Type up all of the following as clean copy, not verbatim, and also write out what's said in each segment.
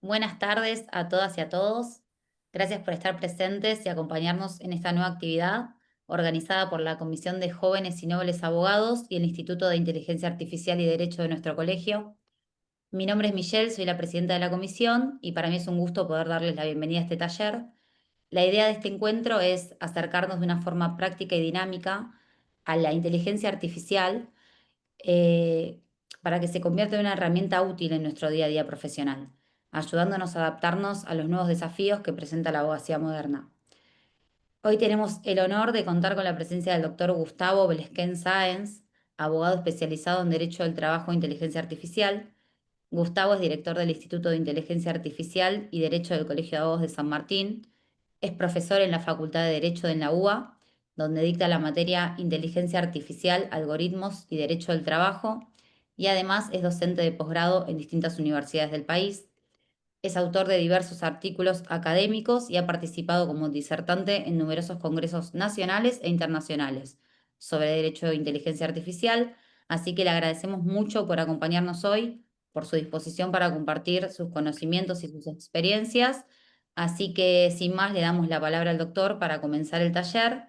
Buenas tardes a todas y a todos. Gracias por estar presentes y acompañarnos en esta nueva actividad organizada por la Comisión de Jóvenes y Nobles Abogados y el Instituto de Inteligencia Artificial y Derecho de nuestro colegio. Mi nombre es Michelle, soy la presidenta de la comisión y para mí es un gusto poder darles la bienvenida a este taller. La idea de este encuentro es acercarnos de una forma práctica y dinámica a la inteligencia artificial eh, para que se convierta en una herramienta útil en nuestro día a día profesional, ayudándonos a adaptarnos a los nuevos desafíos que presenta la abogacía moderna. Hoy tenemos el honor de contar con la presencia del doctor Gustavo Belesquén Sáenz, abogado especializado en Derecho del Trabajo e Inteligencia Artificial. Gustavo es director del Instituto de Inteligencia Artificial y Derecho del Colegio de Abogados de San Martín. Es profesor en la Facultad de Derecho de la UBA, donde dicta la materia Inteligencia Artificial, Algoritmos y Derecho del Trabajo. Y además es docente de posgrado en distintas universidades del país. Es autor de diversos artículos académicos y ha participado como disertante en numerosos congresos nacionales e internacionales sobre derecho de inteligencia artificial, así que le agradecemos mucho por acompañarnos hoy, por su disposición para compartir sus conocimientos y sus experiencias. Así que sin más le damos la palabra al doctor para comenzar el taller.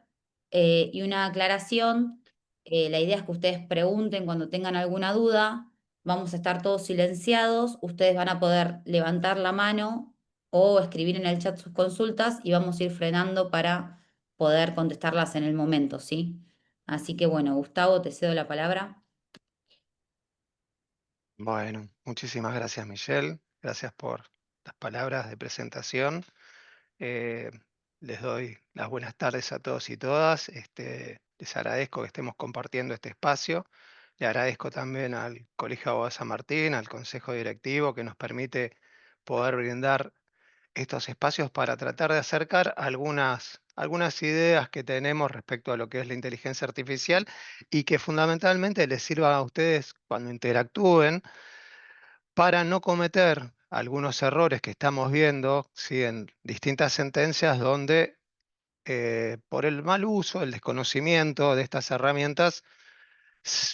Y una aclaración, la idea es que ustedes pregunten cuando tengan alguna duda. Vamos a estar todos silenciados, ustedes van a poder levantar la mano o escribir en el chat sus consultas y vamos a ir frenando para poder contestarlas en el momento, ¿sí? Así que bueno, Gustavo, te cedo la palabra. Bueno, muchísimas gracias, Michelle. Gracias por las palabras de presentación. Eh, Les doy las buenas tardes a todos y todas. Les agradezco que estemos compartiendo este espacio. Le agradezco también al Colegio de Abogados San Martín, al Consejo Directivo, que nos permite poder brindar estos espacios para tratar de acercar algunas ideas que tenemos respecto a lo que es la inteligencia artificial y que fundamentalmente les sirva a ustedes cuando interactúen para no cometer algunos errores que estamos viendo, ¿sí?, en distintas sentencias donde por el mal uso, el desconocimiento de estas herramientas,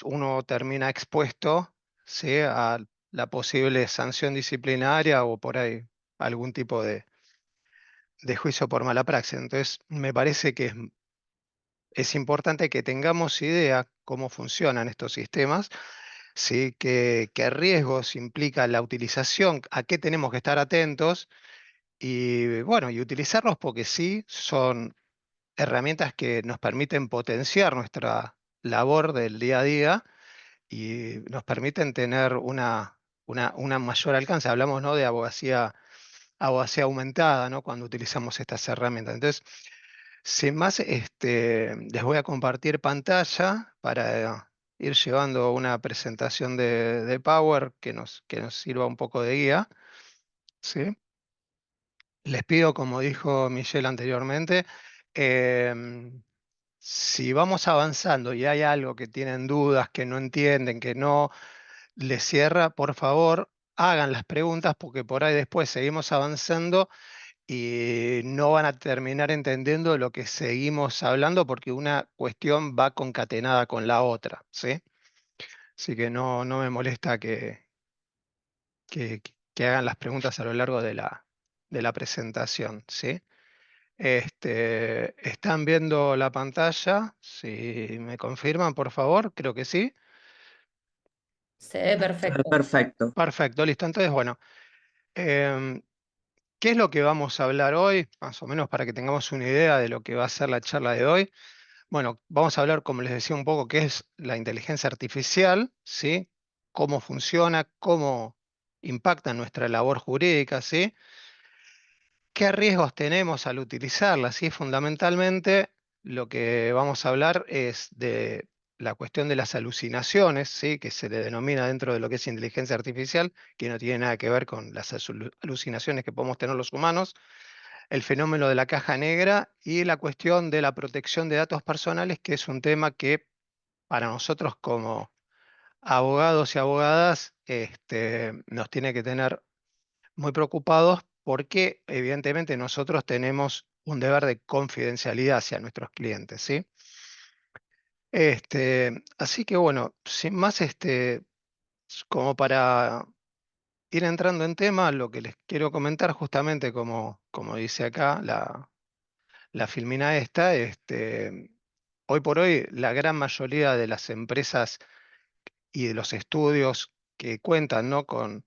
uno termina expuesto, ¿sí?, a la posible sanción disciplinaria o por ahí algún tipo de juicio por mala praxis. Entonces, me parece que es importante que tengamos idea cómo funcionan estos sistemas, ¿sí? Qué riesgos implica la utilización, a qué tenemos que estar atentos y bueno, y utilizarlos porque sí son herramientas que nos permiten potenciar nuestra labor del día a día y nos permiten tener una mayor alcance. Hablamos, ¿no?, de abogacía aumentada, ¿no?, cuando utilizamos estas herramientas. Entonces, sin más, les voy a compartir pantalla para ir llevando una presentación de Power que nos sirva un poco de guía, ¿sí? Les pido, como dijo Michelle anteriormente, em, si vamos avanzando y hay algo que tienen dudas, que no entienden, que no les cierra, por favor, hagan las preguntas porque por ahí después seguimos avanzando y no van a terminar entendiendo lo que seguimos hablando porque una cuestión va concatenada con la otra, ¿sí? Así que no me molesta que hagan las preguntas a lo largo de la presentación, ¿sí? ¿Están viendo la pantalla? Si me confirman, por favor, creo que sí. Se ve Se ve perfecto. perfecto. Perfecto, listo. Entonces, bueno, em, ¿qué es lo que vamos a hablar hoy? Más o menos para que tengamos una idea de lo que va a ser la charla de hoy. Bueno, vamos a hablar, como les decía, un poco qué es la inteligencia artificial, ¿sí? Cómo funciona, cómo impacta en nuestra labor jurídica, ¿sí? ¿Qué riesgos tenemos al utilizarla? ¿Sí? Fundamentalmente, lo que vamos a hablar es de la cuestión de las alucinaciones, ¿sí?, que se le denomina dentro de lo que es inteligencia artificial, que no tiene nada que ver con las alucinaciones que podemos tener los humanos, el fenómeno de la caja negra y la cuestión de la protección de datos personales, que es un tema que para nosotros como abogados y abogadas nos tiene que tener muy preocupados porque evidentemente nosotros tenemos un deber de confidencialidad hacia nuestros clientes, ¿sí? Así que bueno, sin más, como para ir entrando en tema, lo que les quiero comentar justamente como dice acá la filmina esta, hoy por hoy la gran mayoría de las empresas y de los estudios que cuentan, ¿no?, con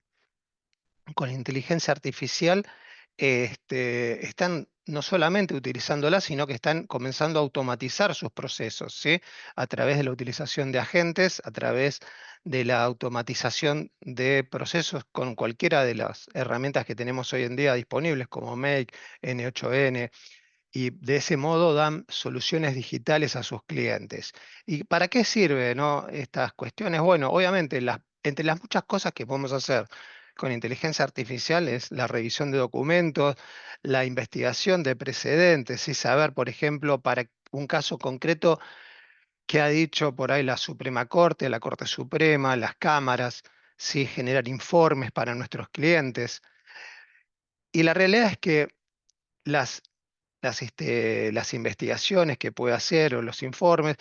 inteligencia artificial, están no solamente utilizándola, sino que están comenzando a automatizar sus procesos, ¿sí? A través de la utilización de agentes, a través de la automatización de procesos con cualquiera de las herramientas que tenemos hoy en día disponibles, como Make, N8N, y de ese modo dan soluciones digitales a sus clientes. ¿Y para qué sirve, no, estas cuestiones? Bueno, obviamente, entre las muchas cosas que podemos hacer con inteligencia artificial es la revisión de documentos, la investigación de precedentes y saber, por ejemplo, para un caso concreto, qué ha dicho por ahí la Suprema Corte, la Corte Suprema, las cámaras, ¿sí? Generar informes para nuestros clientes. Y la realidad es que las las investigaciones que puede hacer o los informes,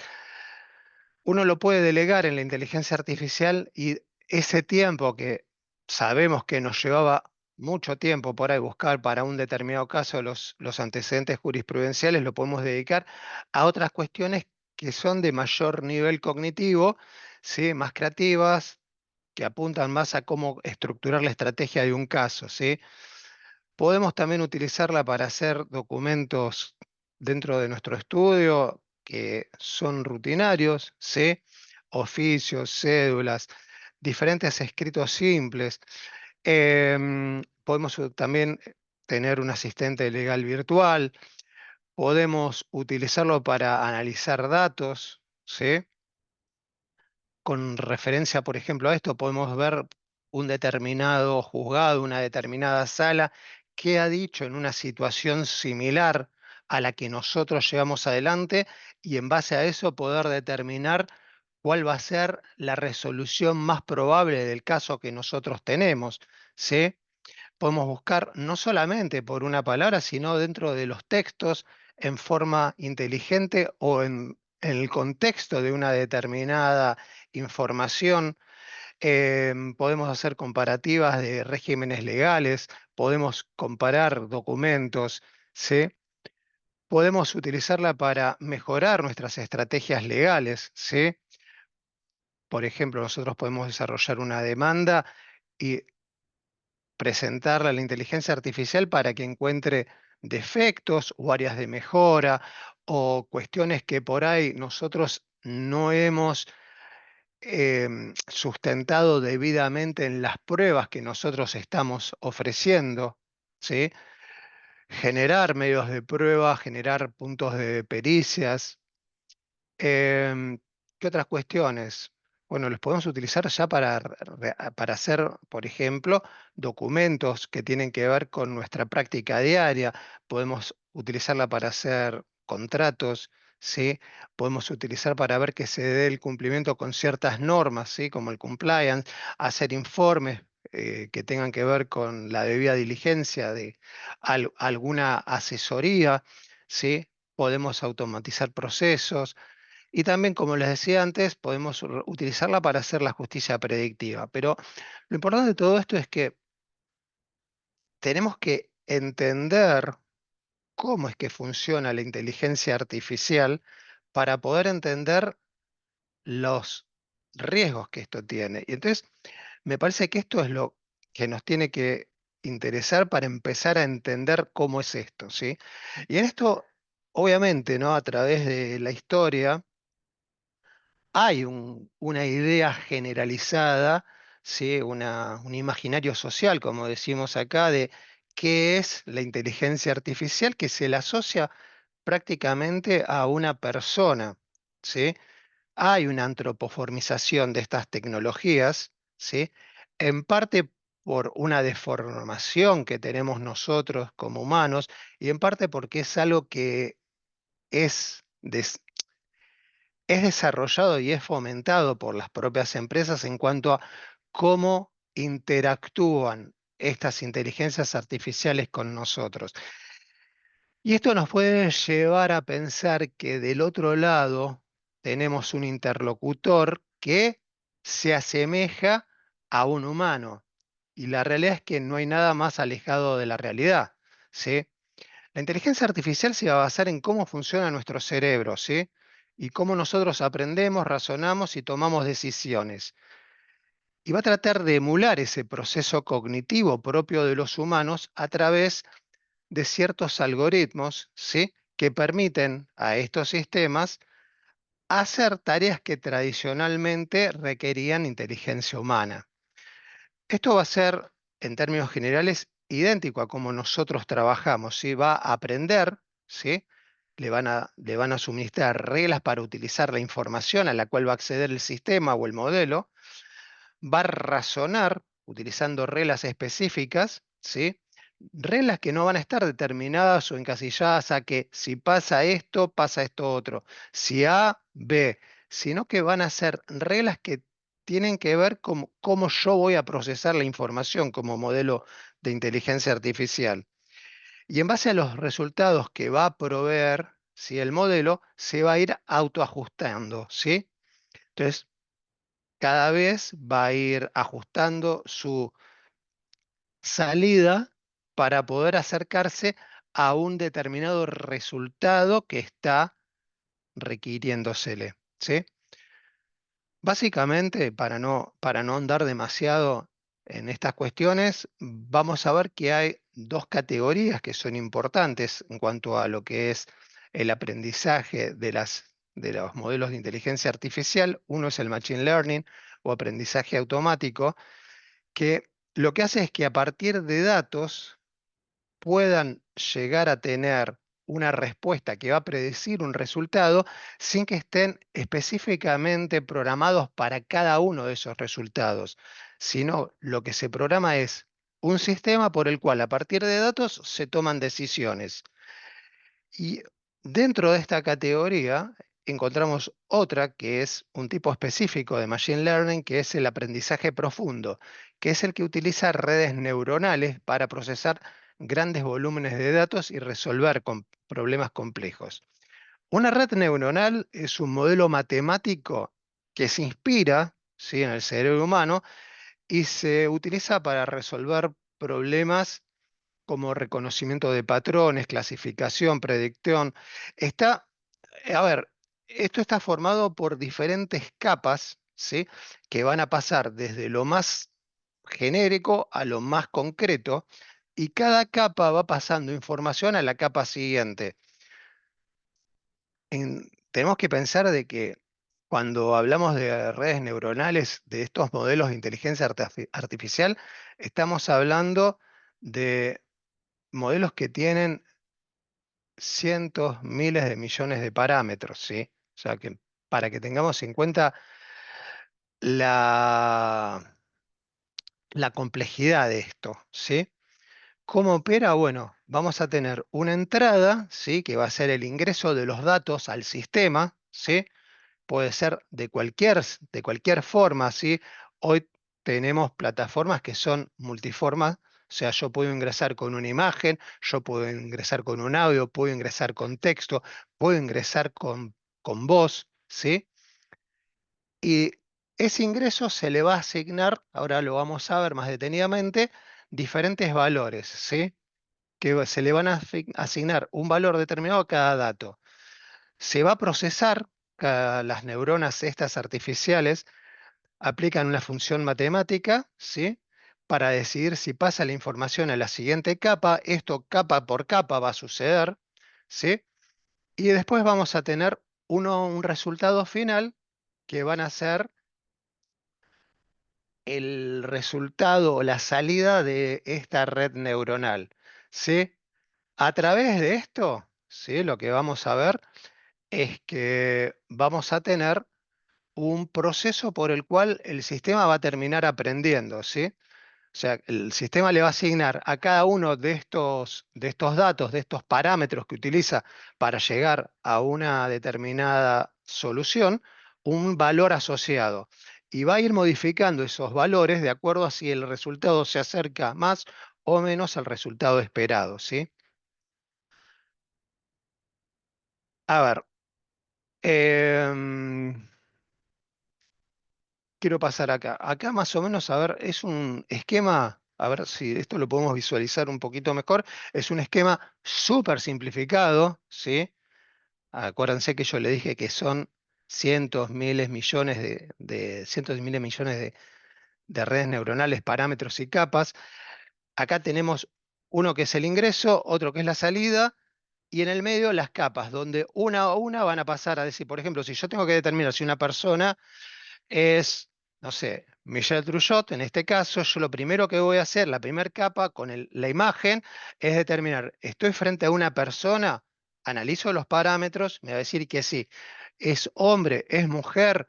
uno lo puede delegar en la inteligencia artificial y ese tiempo que sabemos que nos llevaba mucho tiempo por ahí buscar para un determinado caso los antecedentes jurisprudenciales, lo podemos dedicar a otras cuestiones que son de mayor nivel cognitivo, ¿sí? Más creativas, que apuntan más a cómo estructurar la estrategia de un caso, ¿sí? Podemos también utilizarla para hacer documentos dentro de nuestro estudio que son rutinarios, ¿sí? Oficios, cédulas, diferentes escritos simples. Podemos también tener un asistente legal virtual. Podemos utilizarlo para analizar datos, ¿sí? Con referencia, por ejemplo, a esto, podemos ver un determinado juzgado, una determinada sala, qué ha dicho en una situación similar a la que nosotros llevamos adelante y en base a eso poder determinar cuál va a ser la resolución más probable del caso que nosotros tenemos, ¿sí? Podemos buscar no solamente por una palabra, sino dentro de los textos en forma inteligente o en el contexto de una determinada información. Podemos hacer comparativas de regímenes legales, podemos comparar documentos, ¿sí? Podemos utilizarla para mejorar nuestras estrategias legales, ¿sí? Por ejemplo, nosotros podemos desarrollar una demanda y presentarla a la inteligencia artificial para que encuentre defectos o áreas de mejora o cuestiones que por ahí nosotros no hemos sustentado debidamente en las pruebas que nosotros estamos ofreciendo, ¿sí? Generar medios de prueba, generar puntos de pericias. ¿Qué otras cuestiones? Bueno, los podemos utilizar ya para hacer, por ejemplo, documentos que tienen que ver con nuestra práctica diaria. Podemos utilizarla para hacer contratos, ¿sí? Podemos utilizar para ver que se dé el cumplimiento con ciertas normas, ¿sí? Como el compliance, hacer informes que tengan que ver con la debida diligencia de alguna asesoría, ¿sí? Podemos automatizar procesos y también, como les decía antes, podemos utilizarla para hacer la justicia predictiva. Pero lo importante de todo esto es que tenemos que entender cómo es que funciona la inteligencia artificial para poder entender los riesgos que esto tiene. Y entonces, me parece que esto es lo que nos tiene que interesar para empezar a entender cómo es esto, ¿sí? Y en esto, obviamente, ¿no? A través de la historia hay una idea generalizada, ¿sí? Un imaginario social, como decimos acá, de qué es la inteligencia artificial que se la asocia prácticamente a una persona, ¿sí? Hay una antropoformización de estas tecnologías, ¿sí? En parte por una deformación que tenemos nosotros como humanos y en parte porque es algo que es es desarrollado y es fomentado por las propias empresas en cuanto a cómo interactúan estas inteligencias artificiales con nosotros. Y esto nos puede llevar a pensar que del otro lado tenemos un interlocutor que se asemeja a un humano. y la realidad es que no hay nada más alejado de la realidad, ¿sí? La inteligencia artificial se va a basar en cómo funciona nuestro cerebro, ¿sí? Y cómo nosotros aprendemos, razonamos y tomamos decisiones. Y va a tratar de emular ese proceso cognitivo propio de los humanos a través de ciertos algoritmos, ¿sí? Que permiten a estos sistemas hacer tareas que tradicionalmente requerían inteligencia humana. Esto va a ser, en términos generales, idéntico a cómo nosotros trabajamos, ¿sí? Va a aprender, ¿sí? Le van a suministrar reglas para utilizar la información a la cual va a acceder el sistema o el modelo, va a razonar utilizando reglas específicas, ¿sí? Reglas que no van a estar determinadas o encasilladas a que si pasa esto otro, si A, B, sino que van a ser reglas que tienen que ver con cómo yo voy a procesar la información como modelo de inteligencia artificial. Y en base a los resultados que va a proveer, ¿sí? El modelo se va a ir autoajustando, ¿sí? Entonces, cada vez va a ir ajustando su salida para poder acercarse a un determinado resultado que está requiriéndosele, ¿sí? Básicamente, para no andar demasiado en estas cuestiones, vamos a ver que hay dos categorías que son importantes en cuanto a lo que es el aprendizaje de los modelos de inteligencia artificial. Uno es el machine learning o aprendizaje automático, que lo que hace es que a partir de datos puedan llegar a tener una respuesta que va a predecir un resultado sin que estén específicamente programados para cada uno de esos resultados, sino lo que se programa es un sistema por el cual a partir de datos se toman decisiones. Y dentro de esta categoría encontramos otra que es un tipo específico de Machine Learning, que es el aprendizaje profundo, que es el que utiliza redes neuronales para procesar grandes volúmenes de datos y resolver problemas complejos. Una red neuronal es un modelo matemático que se inspira, ¿sí? En el cerebro humano y se utiliza para resolver problemas como reconocimiento de patrones, clasificación, predicción. Está, a ver, esto está formado por diferentes capas, ¿sí? Que van a pasar desde lo más genérico a lo más concreto, y cada capa va pasando información a la capa siguiente. Tenemos que pensar de que cuando hablamos de redes neuronales, de estos modelos de inteligencia artificial, estamos hablando de modelos que tienen cientos, miles de millones de parámetros, ¿sí? O sea que para que tengamos en cuenta la, la complejidad de esto, ¿sí? ¿Cómo opera? Bueno, vamos a tener una entrada, ¿sí? Que va a ser el ingreso de los datos al sistema, ¿sí? Puede ser de cualquier forma, ¿sí? Hoy tenemos plataformas que son multiformas, o sea, yo puedo ingresar con una imagen, yo puedo ingresar con un audio, puedo ingresar con texto, puedo ingresar con voz, ¿sí? Y ese ingreso se le va a asignar, ahora lo vamos a ver más detenidamente, diferentes valores, ¿sí? Que se le van a asignar un valor determinado a cada dato. Se va a procesar, las neuronas estas artificiales aplican una función matemática, ¿sí? Para decidir si pasa la información a la siguiente capa. Esto capa por capa va a suceder, ¿sí? Y después vamos a tener un resultado final que van a ser el resultado o la salida de esta red neuronal, ¿sí? A través de esto, ¿sí? Lo que vamos a ver es que vamos a tener un proceso por el cual el sistema va a terminar aprendiendo, ¿sí? O sea, el sistema le va a asignar a cada uno de estos datos, de estos parámetros que utiliza para llegar a una determinada solución, un valor asociado. Y va a ir modificando esos valores de acuerdo a si el resultado se acerca más o menos al resultado esperado, ¿sí? A ver, em, quiero pasar acá. Acá más o menos, a ver, es un esquema. a ver si esto lo podemos visualizar un poquito mejor. Es un esquema súper simplificado, ¿sí? Acuérdense que yo le dije que son cientos, miles, millones cientos de miles, millones de redes neuronales, parámetros y capas. Acá tenemos uno que es el ingreso, otro que es la salida, y en el medio las capas, donde una a una van a pasar a decir, por ejemplo, si yo tengo que determinar si una persona es, no sé, Michelle Truchot, en este caso, yo lo primero que voy a hacer, la primera capa con la imagen, es determinar, ¿estoy frente a una persona? Analizo los parámetros, me va a decir que sí. ¿Es hombre? ¿Es mujer?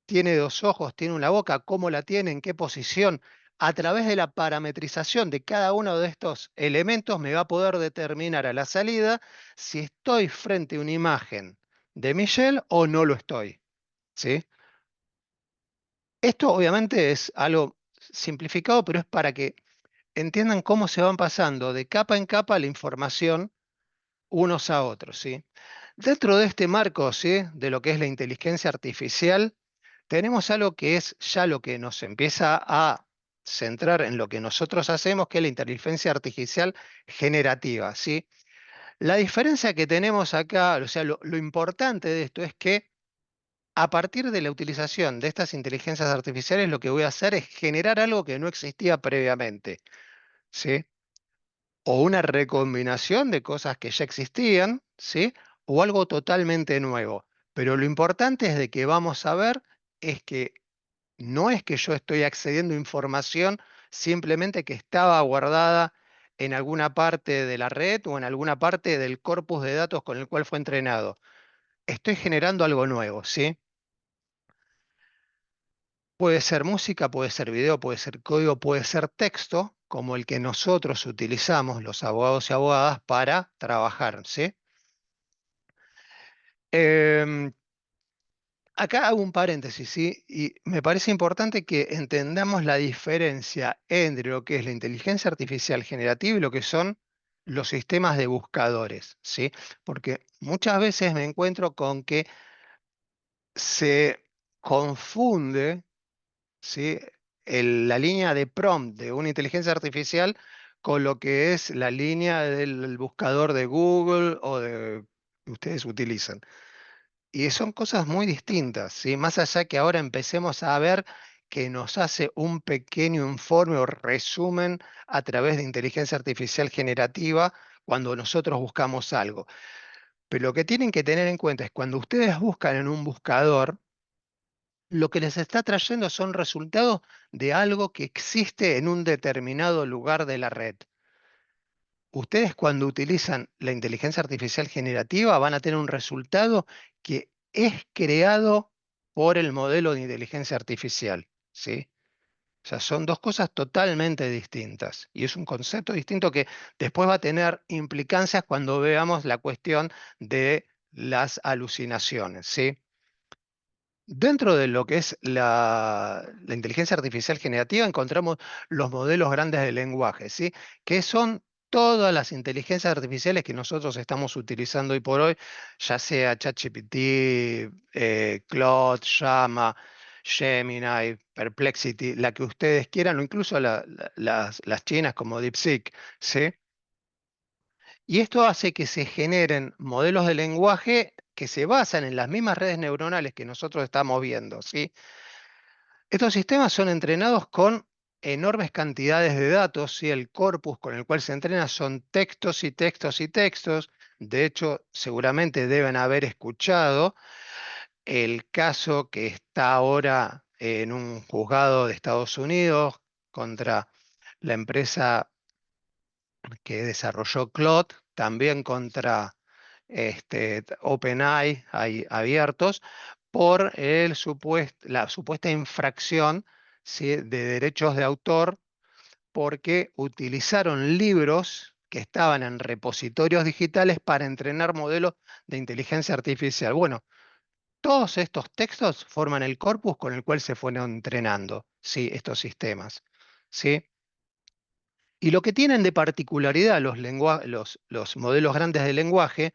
¿Tiene dos ojos? ¿Tiene una boca? ¿Cómo la tiene? ¿En qué posición? A través de la parametrización de cada uno de estos elementos me va a poder determinar a la salida si estoy frente a una imagen de Michelle o no lo estoy. ¿Sí? Esto obviamente es algo simplificado, pero es para que entiendan cómo se van pasando de capa en capa la información unos a otros, ¿sí? Dentro de este marco, ¿sí? De lo que es la inteligencia artificial, tenemos algo que es ya lo que nos empieza a centrar en lo que nosotros hacemos, que es la inteligencia artificial generativa, ¿sí? La diferencia que tenemos acá, o sea, lo importante de esto es que a partir de la utilización de estas inteligencias artificiales, lo que voy a hacer es generar algo que no existía previamente, ¿sí? O una recombinación de cosas que ya existían, ¿sí? O algo totalmente nuevo. Pero lo importante es de que vamos a ver es que no es que yo estoy accediendo a información simplemente que estaba guardada en alguna parte de la red o en alguna parte del corpus de datos con el cual fue entrenado. Estoy generando algo nuevo, ¿sí? Puede ser música, puede ser video, puede ser código, puede ser texto, como el que nosotros utilizamos, los abogados y abogadas, para trabajar, ¿sí? Em, Acá hago un paréntesis, ¿sí? Y me parece importante que entendamos la diferencia entre lo que es la inteligencia artificial generativa y lo que son los sistemas de buscadores, ¿sí? Porque muchas veces me encuentro con que se confunde, ¿sí? La línea de prompt de una inteligencia artificial con lo que es la línea del buscador de Google o de que ustedes utilizan. Y son cosas muy distintas, ¿sí? Más allá que ahora empecemos a ver que nos hace un pequeño informe o resumen a través de inteligencia artificial generativa cuando nosotros buscamos algo. Pero lo que tienen que tener en cuenta es cuando ustedes buscan en un buscador, lo que les está trayendo son resultados de algo que existe en un determinado lugar de la red. Ustedes cuando utilizan la inteligencia artificial generativa van a tener un resultado que es creado por el modelo de inteligencia artificial, ¿sí? O sea, son dos cosas totalmente distintas y es un concepto distinto que después va a tener implicancias cuando veamos la cuestión de las alucinaciones, ¿sí? Dentro de lo que es la inteligencia artificial generativa encontramos los modelos grandes de lenguaje, ¿sí? Que son todas las inteligencias artificiales que nosotros estamos utilizando hoy por hoy, ya sea ChatGPT, Claude, Llama, Gemini, Perplexity, la que ustedes quieran, o incluso las chinas como DeepSeek, ¿sí? Y esto hace que se generen modelos de lenguaje que se basan en las mismas redes neuronales que nosotros estamos viendo, ¿sí? Estos sistemas son entrenados con enormes cantidades de datos, ¿sí? El corpus con el cual se entrena son textos y textos y textos. De hecho, seguramente deben haber escuchado el caso que está ahora en un juzgado de Estados Unidos contra la empresa que desarrolló Claude, también contra OpenAI, hay abiertos, por la supuesta infracción, ¿sí? De derechos de autor, porque utilizaron libros que estaban en repositorios digitales para entrenar modelos de inteligencia artificial. Bueno, todos estos textos forman el corpus con el cual se fueron entrenando, ¿sí? Estos sistemas, ¿sí? Y lo que tienen de particularidad los modelos grandes de lenguaje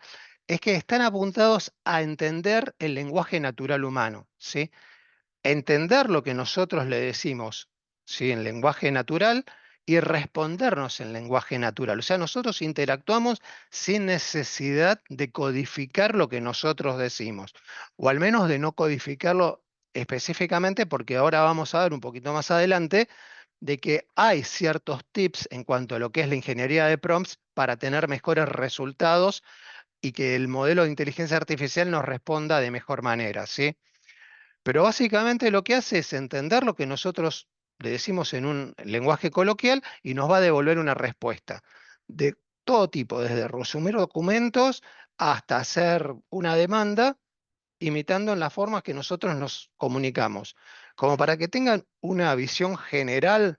es que están apuntados a entender el lenguaje natural humano, ¿sí? Entender lo que nosotros le decimos, ¿sí? En lenguaje natural y respondernos en lenguaje natural. O sea, nosotros interactuamos sin necesidad de codificar lo que nosotros decimos, o al menos de no codificarlo específicamente, porque ahora vamos a ver un poquito más adelante de que hay ciertos tips en cuanto a lo que es la ingeniería de prompts para tener mejores resultados y que el modelo de inteligencia artificial nos responda de mejor manera, ¿sí? Pero básicamente lo que hace es entender lo que nosotros le decimos en un lenguaje coloquial y nos va a devolver una respuesta de todo tipo, desde resumir documentos hasta hacer una demanda, imitando en las formas que nosotros nos comunicamos. Como para que tengan una visión general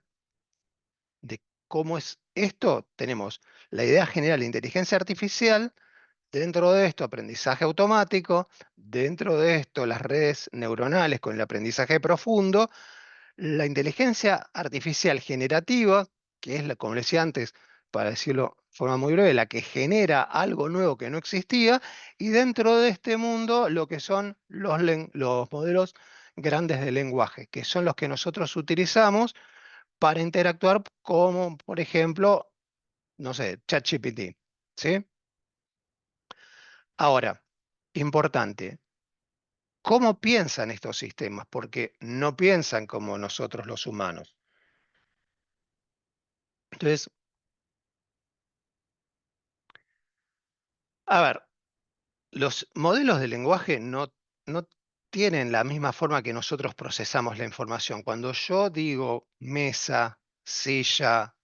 de cómo es esto, tenemos la idea general de inteligencia artificial. Dentro de esto, aprendizaje automático. Dentro de esto, las redes neuronales con el aprendizaje profundo. La inteligencia artificial generativa, que es, como decía antes, para decirlo de forma muy breve, la que genera algo nuevo que no existía. Y dentro de este mundo, lo que son los modelos grandes de lenguaje, que son los que nosotros utilizamos para interactuar como, por ejemplo, no sé, ChatGPT. ¿Sí? Ahora, importante, ¿cómo piensan estos sistemas? Porque no piensan como nosotros los humanos. Entonces, a ver, los modelos de lenguaje no tienen la misma forma que nosotros procesamos la información. Cuando yo digo mesa, silla,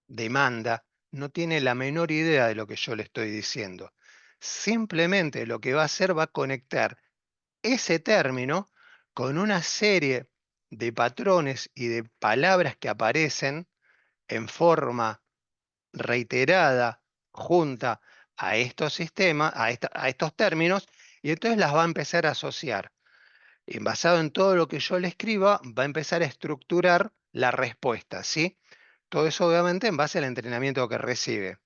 demanda, no tiene la menor idea de lo que yo le estoy diciendo. Simplemente lo que va a hacer va a conectar ese término con una serie de patrones y de palabras que aparecen en forma reiterada junta a estos sistemas, a estos términos, y entonces las va a empezar a asociar. Y basado en todo lo que yo le escriba, va a empezar a estructurar la respuesta, ¿sí? Todo eso obviamente en base al entrenamiento que recibe.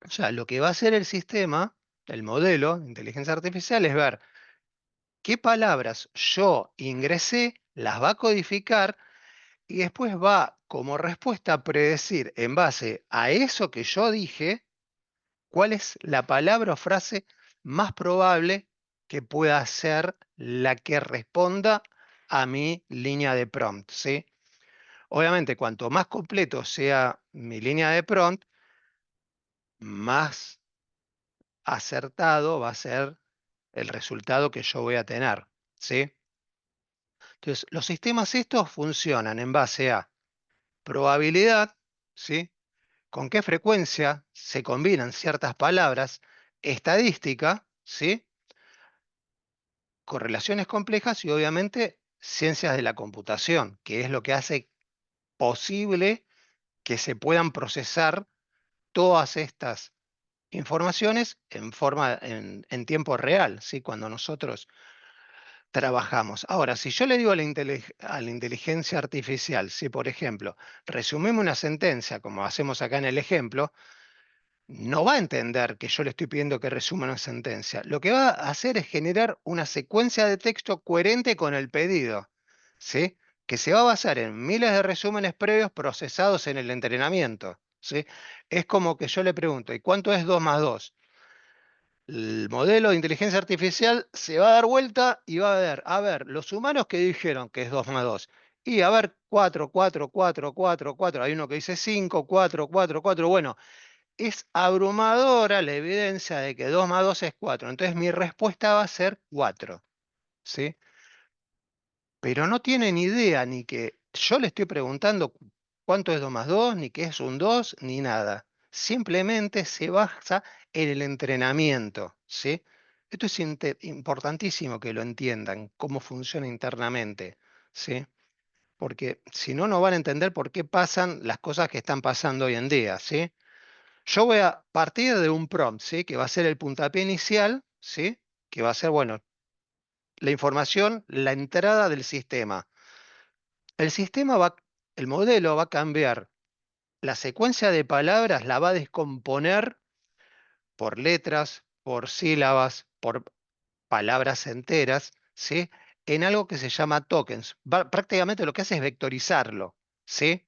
O sea, lo que va a hacer el sistema, el modelo de inteligencia artificial, es ver qué palabras yo ingresé, las va a codificar y después va como respuesta a predecir en base a eso que yo dije, cuál es la palabra o frase más probable que pueda ser la que responda a mi línea de prompt, ¿sí? Obviamente, cuanto más completo sea mi línea de prompt, más acertado va a ser el resultado que yo voy a tener, ¿sí? Entonces, los sistemas estos funcionan en base a probabilidad, ¿sí? Con qué frecuencia se combinan ciertas palabras, estadística, ¿sí? Correlaciones complejas y obviamente ciencias de la computación, que es lo que hace posible que se puedan procesar todas estas informaciones en tiempo real, ¿sí? Cuando nosotros trabajamos. Ahora, si yo le digo a a la inteligencia artificial, si por ejemplo, resumimos una sentencia, como hacemos acá en el ejemplo, no va a entender que yo le estoy pidiendo que resuma una sentencia. Lo que va a hacer es generar una secuencia de texto coherente con el pedido, ¿sí? Que se va a basar en miles de resúmenes previos procesados en el entrenamiento, ¿sí? Es como que yo le pregunto, ¿y cuánto es 2 más 2? El modelo de inteligencia artificial se va a dar vuelta y va a ver, los humanos que dijeron que es 2 más 2. Y a ver, 4, 4, 4, 4, 4. Hay uno que dice 5, 4, 4, 4. Bueno, es abrumadora la evidencia de que 2 más 2 es 4. Entonces mi respuesta va a ser 4. ¿Sí? Pero no tiene ni idea ni que yo le estoy preguntando cuánto es 2 más 2, ni qué es un 2, ni nada. Simplemente se basa en el entrenamiento, ¿sí? Esto es importantísimo que lo entiendan, cómo funciona internamente, ¿sí? Porque si no, no van a entender por qué pasan las cosas que están pasando hoy en día, ¿sí? Yo voy a partir de un prompt, ¿sí? Que va a ser el puntapié inicial, ¿sí? Que va a ser, bueno, la información, la entrada del sistema. El sistema va, el modelo va a cambiar la secuencia de palabras, la va a descomponer por letras, por sílabas, por palabras enteras, ¿sí? En algo que se llama tokens. Prácticamente lo que hace es vectorizarlo, ¿sí?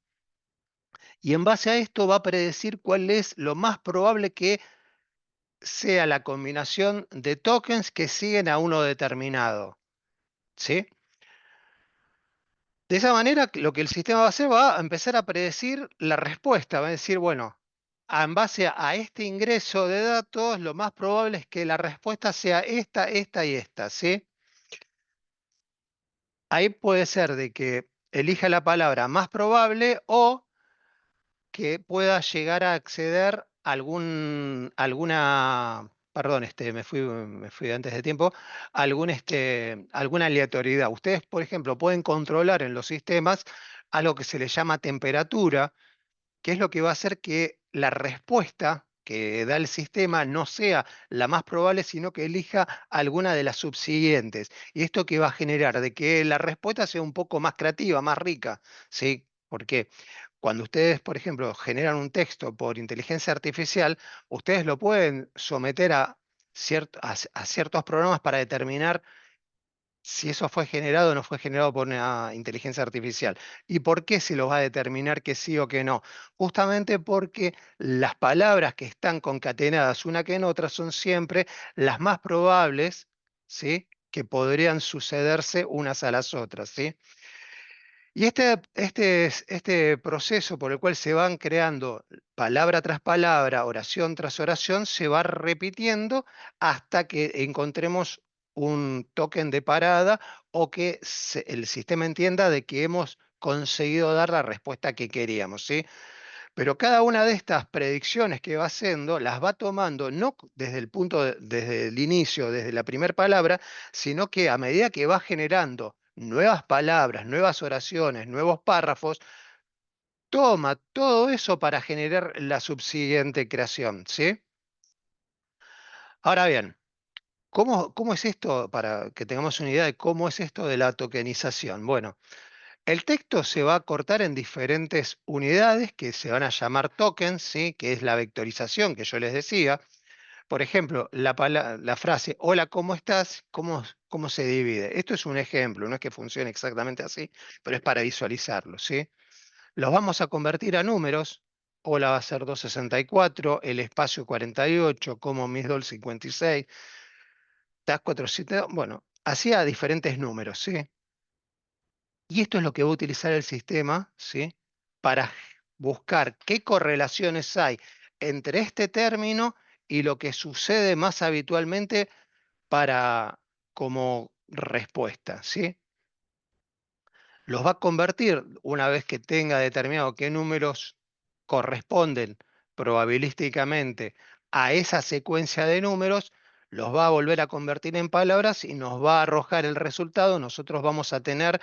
y en base a esto va a predecir cuál es lo más probable que sea la combinación de tokens que siguen a uno determinado, ¿sí? De esa manera, lo que el sistema va a hacer va a empezar a predecir la respuesta. Va a decir, bueno, en base a este ingreso de datos, lo más probable es que la respuesta sea esta, esta y esta, ¿sí? Ahí puede ser de que elija la palabra más probable o que pueda llegar a acceder a perdón, me fui antes de tiempo, alguna aleatoriedad. Ustedes, por ejemplo, pueden controlar en los sistemas algo que se le llama temperatura, que es lo que va a hacer que la respuesta que da el sistema no sea la más probable, sino que elija alguna de las subsiguientes. Y esto que va a generar de que la respuesta sea un poco más creativa, más rica, ¿sí? Porque cuando ustedes, por ejemplo, generan un texto por inteligencia artificial, ustedes lo pueden someter a ciertos programas para determinar si eso fue generado o no fue generado por una inteligencia artificial. ¿Y por qué se lo va a determinar que sí o que no? Justamente porque las palabras que están concatenadas una que en otra son siempre las más probables, ¿sí? Que podrían sucederse unas a las otras, ¿sí? Y este proceso por el cual se van creando palabra tras palabra, oración tras oración, se va repitiendo hasta que encontremos un token de parada o que el sistema entienda de que hemos conseguido dar la respuesta que queríamos, ¿sí? Pero cada una de estas predicciones que va haciendo las va tomando no desde desde el inicio, desde la primera palabra, sino que a medida que va generando nuevas palabras, nuevas oraciones, nuevos párrafos, toma todo eso para generar la subsiguiente creación, ¿sí? Ahora bien, ¿cómo es esto? Para que tengamos una idea de cómo es esto de la tokenización. Bueno, el texto se va a cortar en diferentes unidades que se van a llamar tokens, ¿sí? Que es la vectorización que yo les decía. Por ejemplo, la frase hola, ¿cómo estás? ¿Cómo se divide? Esto es un ejemplo, no es que funcione exactamente así, pero es para visualizarlo, ¿sí? Los vamos a convertir a números. Hola va a ser 264, el espacio 48, como Miss 56, TAS 472, bueno, hacía diferentes números, ¿sí? Y esto es lo que va a utilizar el sistema, ¿sí? Para buscar qué correlaciones hay entre este término y lo que sucede más habitualmente para como respuesta, ¿sí? Los va a convertir una vez que tenga determinado qué números corresponden probabilísticamente a esa secuencia de números, los va a volver a convertir en palabras y nos va a arrojar el resultado. Nosotros vamos a tener,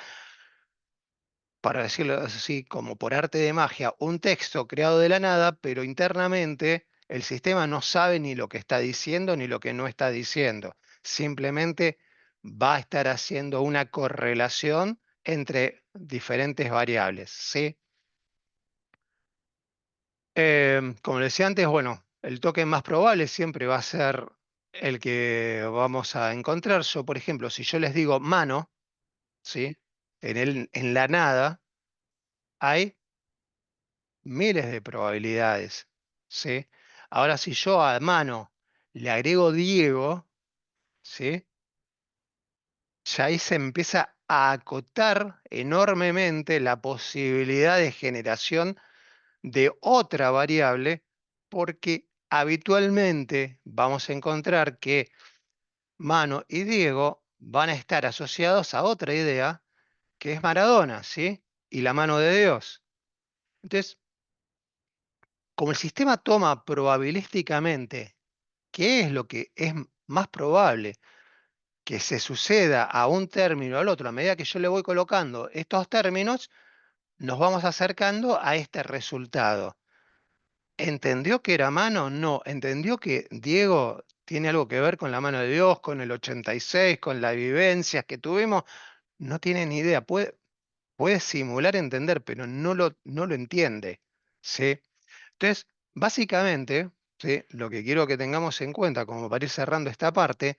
para decirlo así, como por arte de magia, un texto creado de la nada, pero internamente el sistema no sabe ni lo que está diciendo ni lo que no está diciendo. Simplemente va a estar haciendo una correlación entre diferentes variables, ¿sí? Como le decía antes, bueno, el token más probable siempre va a ser el que vamos a encontrar. Yo, por ejemplo, si yo les digo mano, ¿sí? En la nada hay miles de probabilidades, ¿sí? Ahora, si yo a mano le agrego Diego, ¿sí? Ya ahí se empieza a acotar enormemente la posibilidad de generación de otra variable, porque habitualmente vamos a encontrar que Mano y Diego van a estar asociados a otra idea, que es Maradona, ¿sí? Y la mano de Dios. Entonces, como el sistema toma probabilísticamente qué es lo que es más probable que se suceda a un término o al otro, a medida que yo le voy colocando estos términos, nos vamos acercando a este resultado. ¿Entendió que era mano? No. ¿Entendió que Diego tiene algo que ver con la mano de Dios, con el 86, con las vivencias que tuvimos? No tiene ni idea. Puede simular entender, pero no lo entiende, ¿sí? Entonces, básicamente, ¿sí? Lo que quiero que tengamos en cuenta, como para ir cerrando esta parte,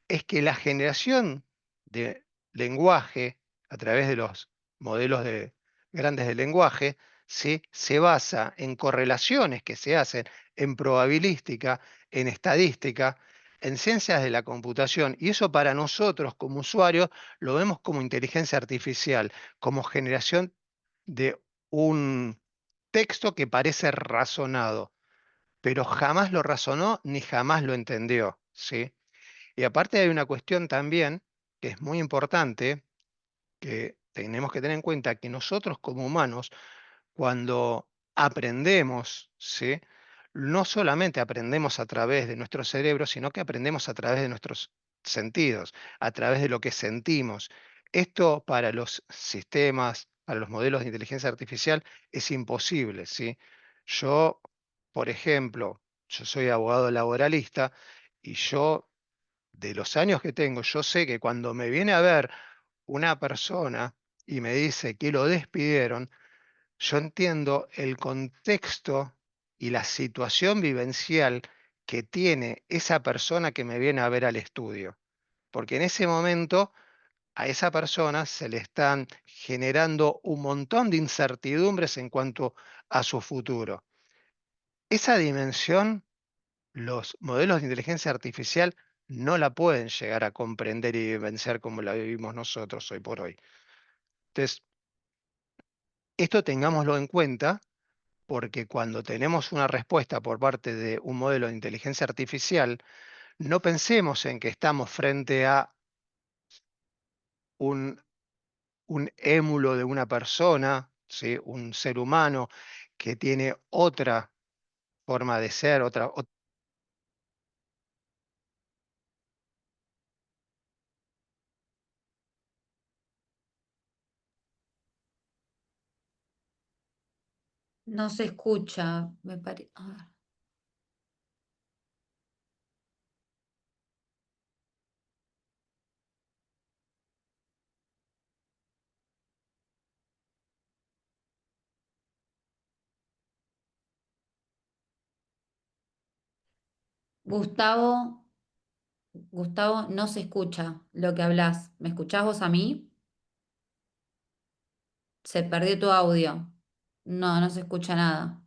es que la generación de lenguaje a través de los modelos grandes de lenguaje ¿sí? Se basa en correlaciones que se hacen en probabilística, en estadística, en ciencias de la computación, y eso para nosotros como usuarios lo vemos como inteligencia artificial, como generación de un texto que parece razonado, pero jamás lo razonó ni jamás lo entendió, ¿sí? Y aparte hay una cuestión también que es muy importante, que tenemos que tener en cuenta que nosotros como humanos, cuando aprendemos, ¿sí? No solamente aprendemos a través de nuestro cerebro, sino que aprendemos a través de nuestros sentidos, a través de lo que sentimos. Esto para los sistemas, para los modelos de inteligencia artificial, es imposible, ¿sí? Yo, por ejemplo, yo soy abogado laboralista y yo, de los años que tengo, yo sé que cuando me viene a ver una persona y me dice que lo despidieron, yo entiendo el contexto y la situación vivencial que tiene esa persona que me viene a ver al estudio. Porque en ese momento a esa persona se le están generando un montón de incertidumbres en cuanto a su futuro. Esa dimensión, los modelos de inteligencia artificial no la pueden llegar a comprender y vivenciar como la vivimos nosotros hoy por hoy. Entonces, esto tengámoslo en cuenta, porque cuando tenemos una respuesta por parte de un modelo de inteligencia artificial, no pensemos en que estamos frente a un, un émulo de una persona, ¿sí? Un ser humano que tiene otra forma de ser, No se escucha, me parece. Gustavo, Gustavo, no se escucha lo que hablas. ¿Me escuchás vos a mí? Se perdió tu audio. No, no se escucha nada.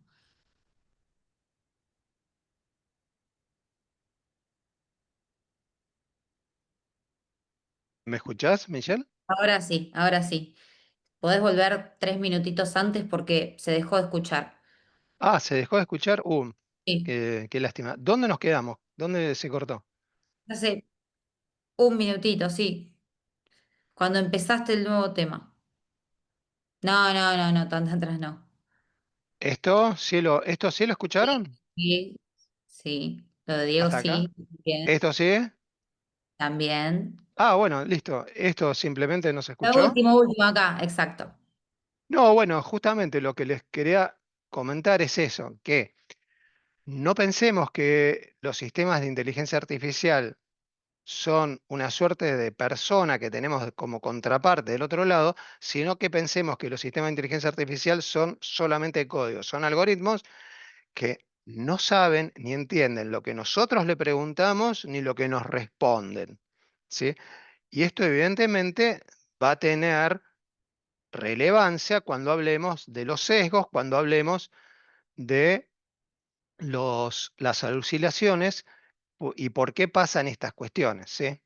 ¿Me escuchás, Michelle? Ahora sí, ahora sí. Podés volver 3 minutitos antes porque se dejó de escuchar. Ah, se dejó de escuchar. Sí, Qué lástima. ¿Dónde nos quedamos? ¿Dónde se cortó? hace un minutito, sí. Cuando empezaste el nuevo tema. No, no, no, no, tan atrás no. ¿Esto sí lo escucharon? Sí, sí. Lo de Diego ¿Hasta acá? sí, bien, ¿Esto sí? también. Ah, bueno, listo. Esto simplemente no se Lo escuchó. último, último acá, exacto. No, bueno, justamente lo que les quería comentar es eso, que no pensemos que los sistemas de inteligencia artificial son una suerte de persona que tenemos como contraparte del otro lado, sino que pensemos que los sistemas de inteligencia artificial son solamente códigos, son algoritmos que no saben ni entienden lo que nosotros le preguntamos ni lo que nos responden, ¿sí? Y esto evidentemente va a tener relevancia cuando hablemos de los sesgos, cuando hablemos de las alucinaciones y por qué pasan estas cuestiones, ¿sí?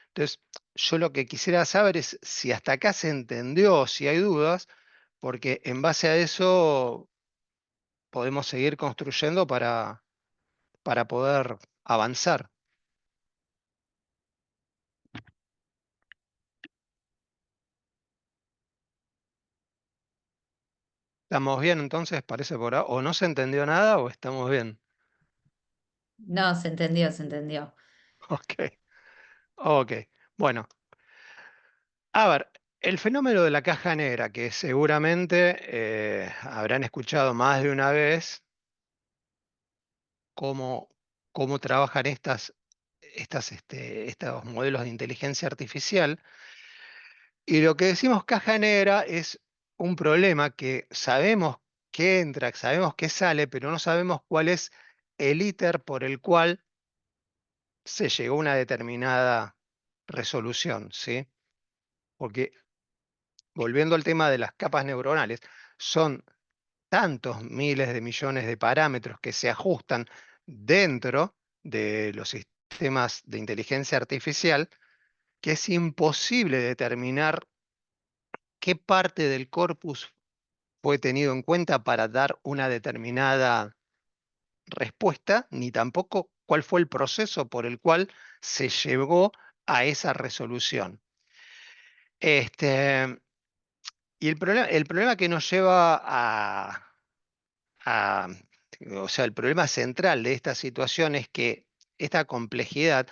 Entonces, yo lo que quisiera saber es si hasta acá se entendió, si hay dudas, porque en base a eso podemos seguir construyendo para poder avanzar. ¿Estamos bien entonces? Parece por ahora. O no se entendió nada o estamos bien. No, se entendió, se entendió. Ok, ok. Bueno, a ver, el fenómeno de la caja negra, que seguramente habrán escuchado más de una vez, cómo, cómo trabajan estos modelos de inteligencia artificial. Y lo que decimos caja negra es un problema que sabemos que entra, sabemos que sale, pero no sabemos cuál es el íter por el cual se llegó a una determinada resolución, ¿sí? Porque volviendo al tema de las capas neuronales, son tantos miles de millones de parámetros que se ajustan dentro de los sistemas de inteligencia artificial, que es imposible determinar qué parte del corpus fue tenido en cuenta para dar una determinada respuesta, ni tampoco cuál fue el proceso por el cual se llegó a esa resolución. Este, y el problema que nos lleva a- o sea, el problema central de esta situación es que esta complejidad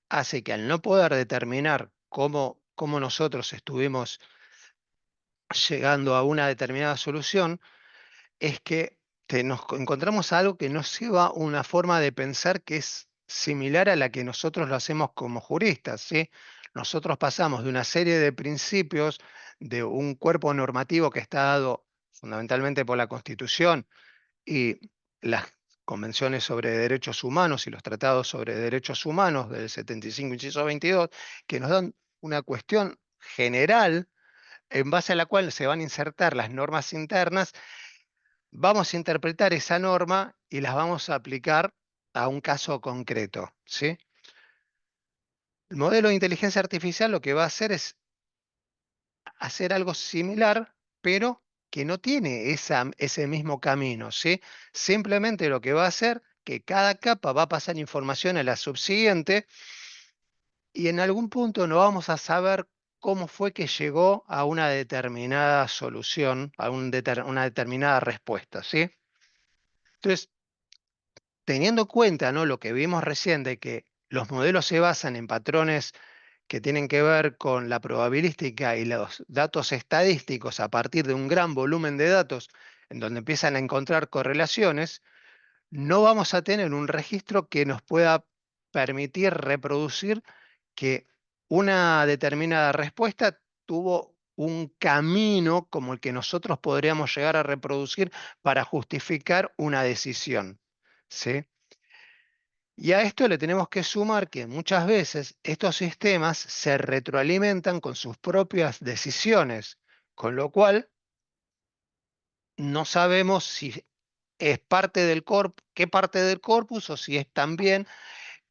hace que al no poder determinar cómo nosotros estuvimos llegando a una determinada solución, es que encontramos algo que nos lleva a una forma de pensar que es similar a la que nosotros lo hacemos como juristas, ¿sí? Nosotros pasamos de una serie de principios, de un cuerpo normativo que está dado fundamentalmente por la Constitución y las convenciones sobre derechos humanos y los tratados sobre derechos humanos del 75, inciso 22, que nos dan una cuestión general en base a la cual se van a insertar las normas internas. Vamos a interpretar esa norma y las vamos a aplicar a un caso concreto, ¿sí? El modelo de inteligencia artificial lo que va a hacer es hacer algo similar, pero que no tiene ese mismo camino, ¿sí? Simplemente lo que va a hacer que cada capa va a pasar información a la subsiguiente y en algún punto no vamos a saber cómo fue que llegó a una determinada solución, a una determinada respuesta, ¿sí? Entonces, teniendo en cuenta, ¿no?, lo que vimos recién de que los modelos se basan en patrones que tienen que ver con la probabilística y los datos estadísticos a partir de un gran volumen de datos en donde empiezan a encontrar correlaciones, no vamos a tener un registro que nos pueda permitir reproducir que una determinada respuesta tuvo un camino como el que nosotros podríamos llegar a reproducir para justificar una decisión, ¿sí? Y a esto le tenemos que sumar que muchas veces estos sistemas se retroalimentan con sus propias decisiones, con lo cual no sabemos si es parte del qué parte del corpus o si es también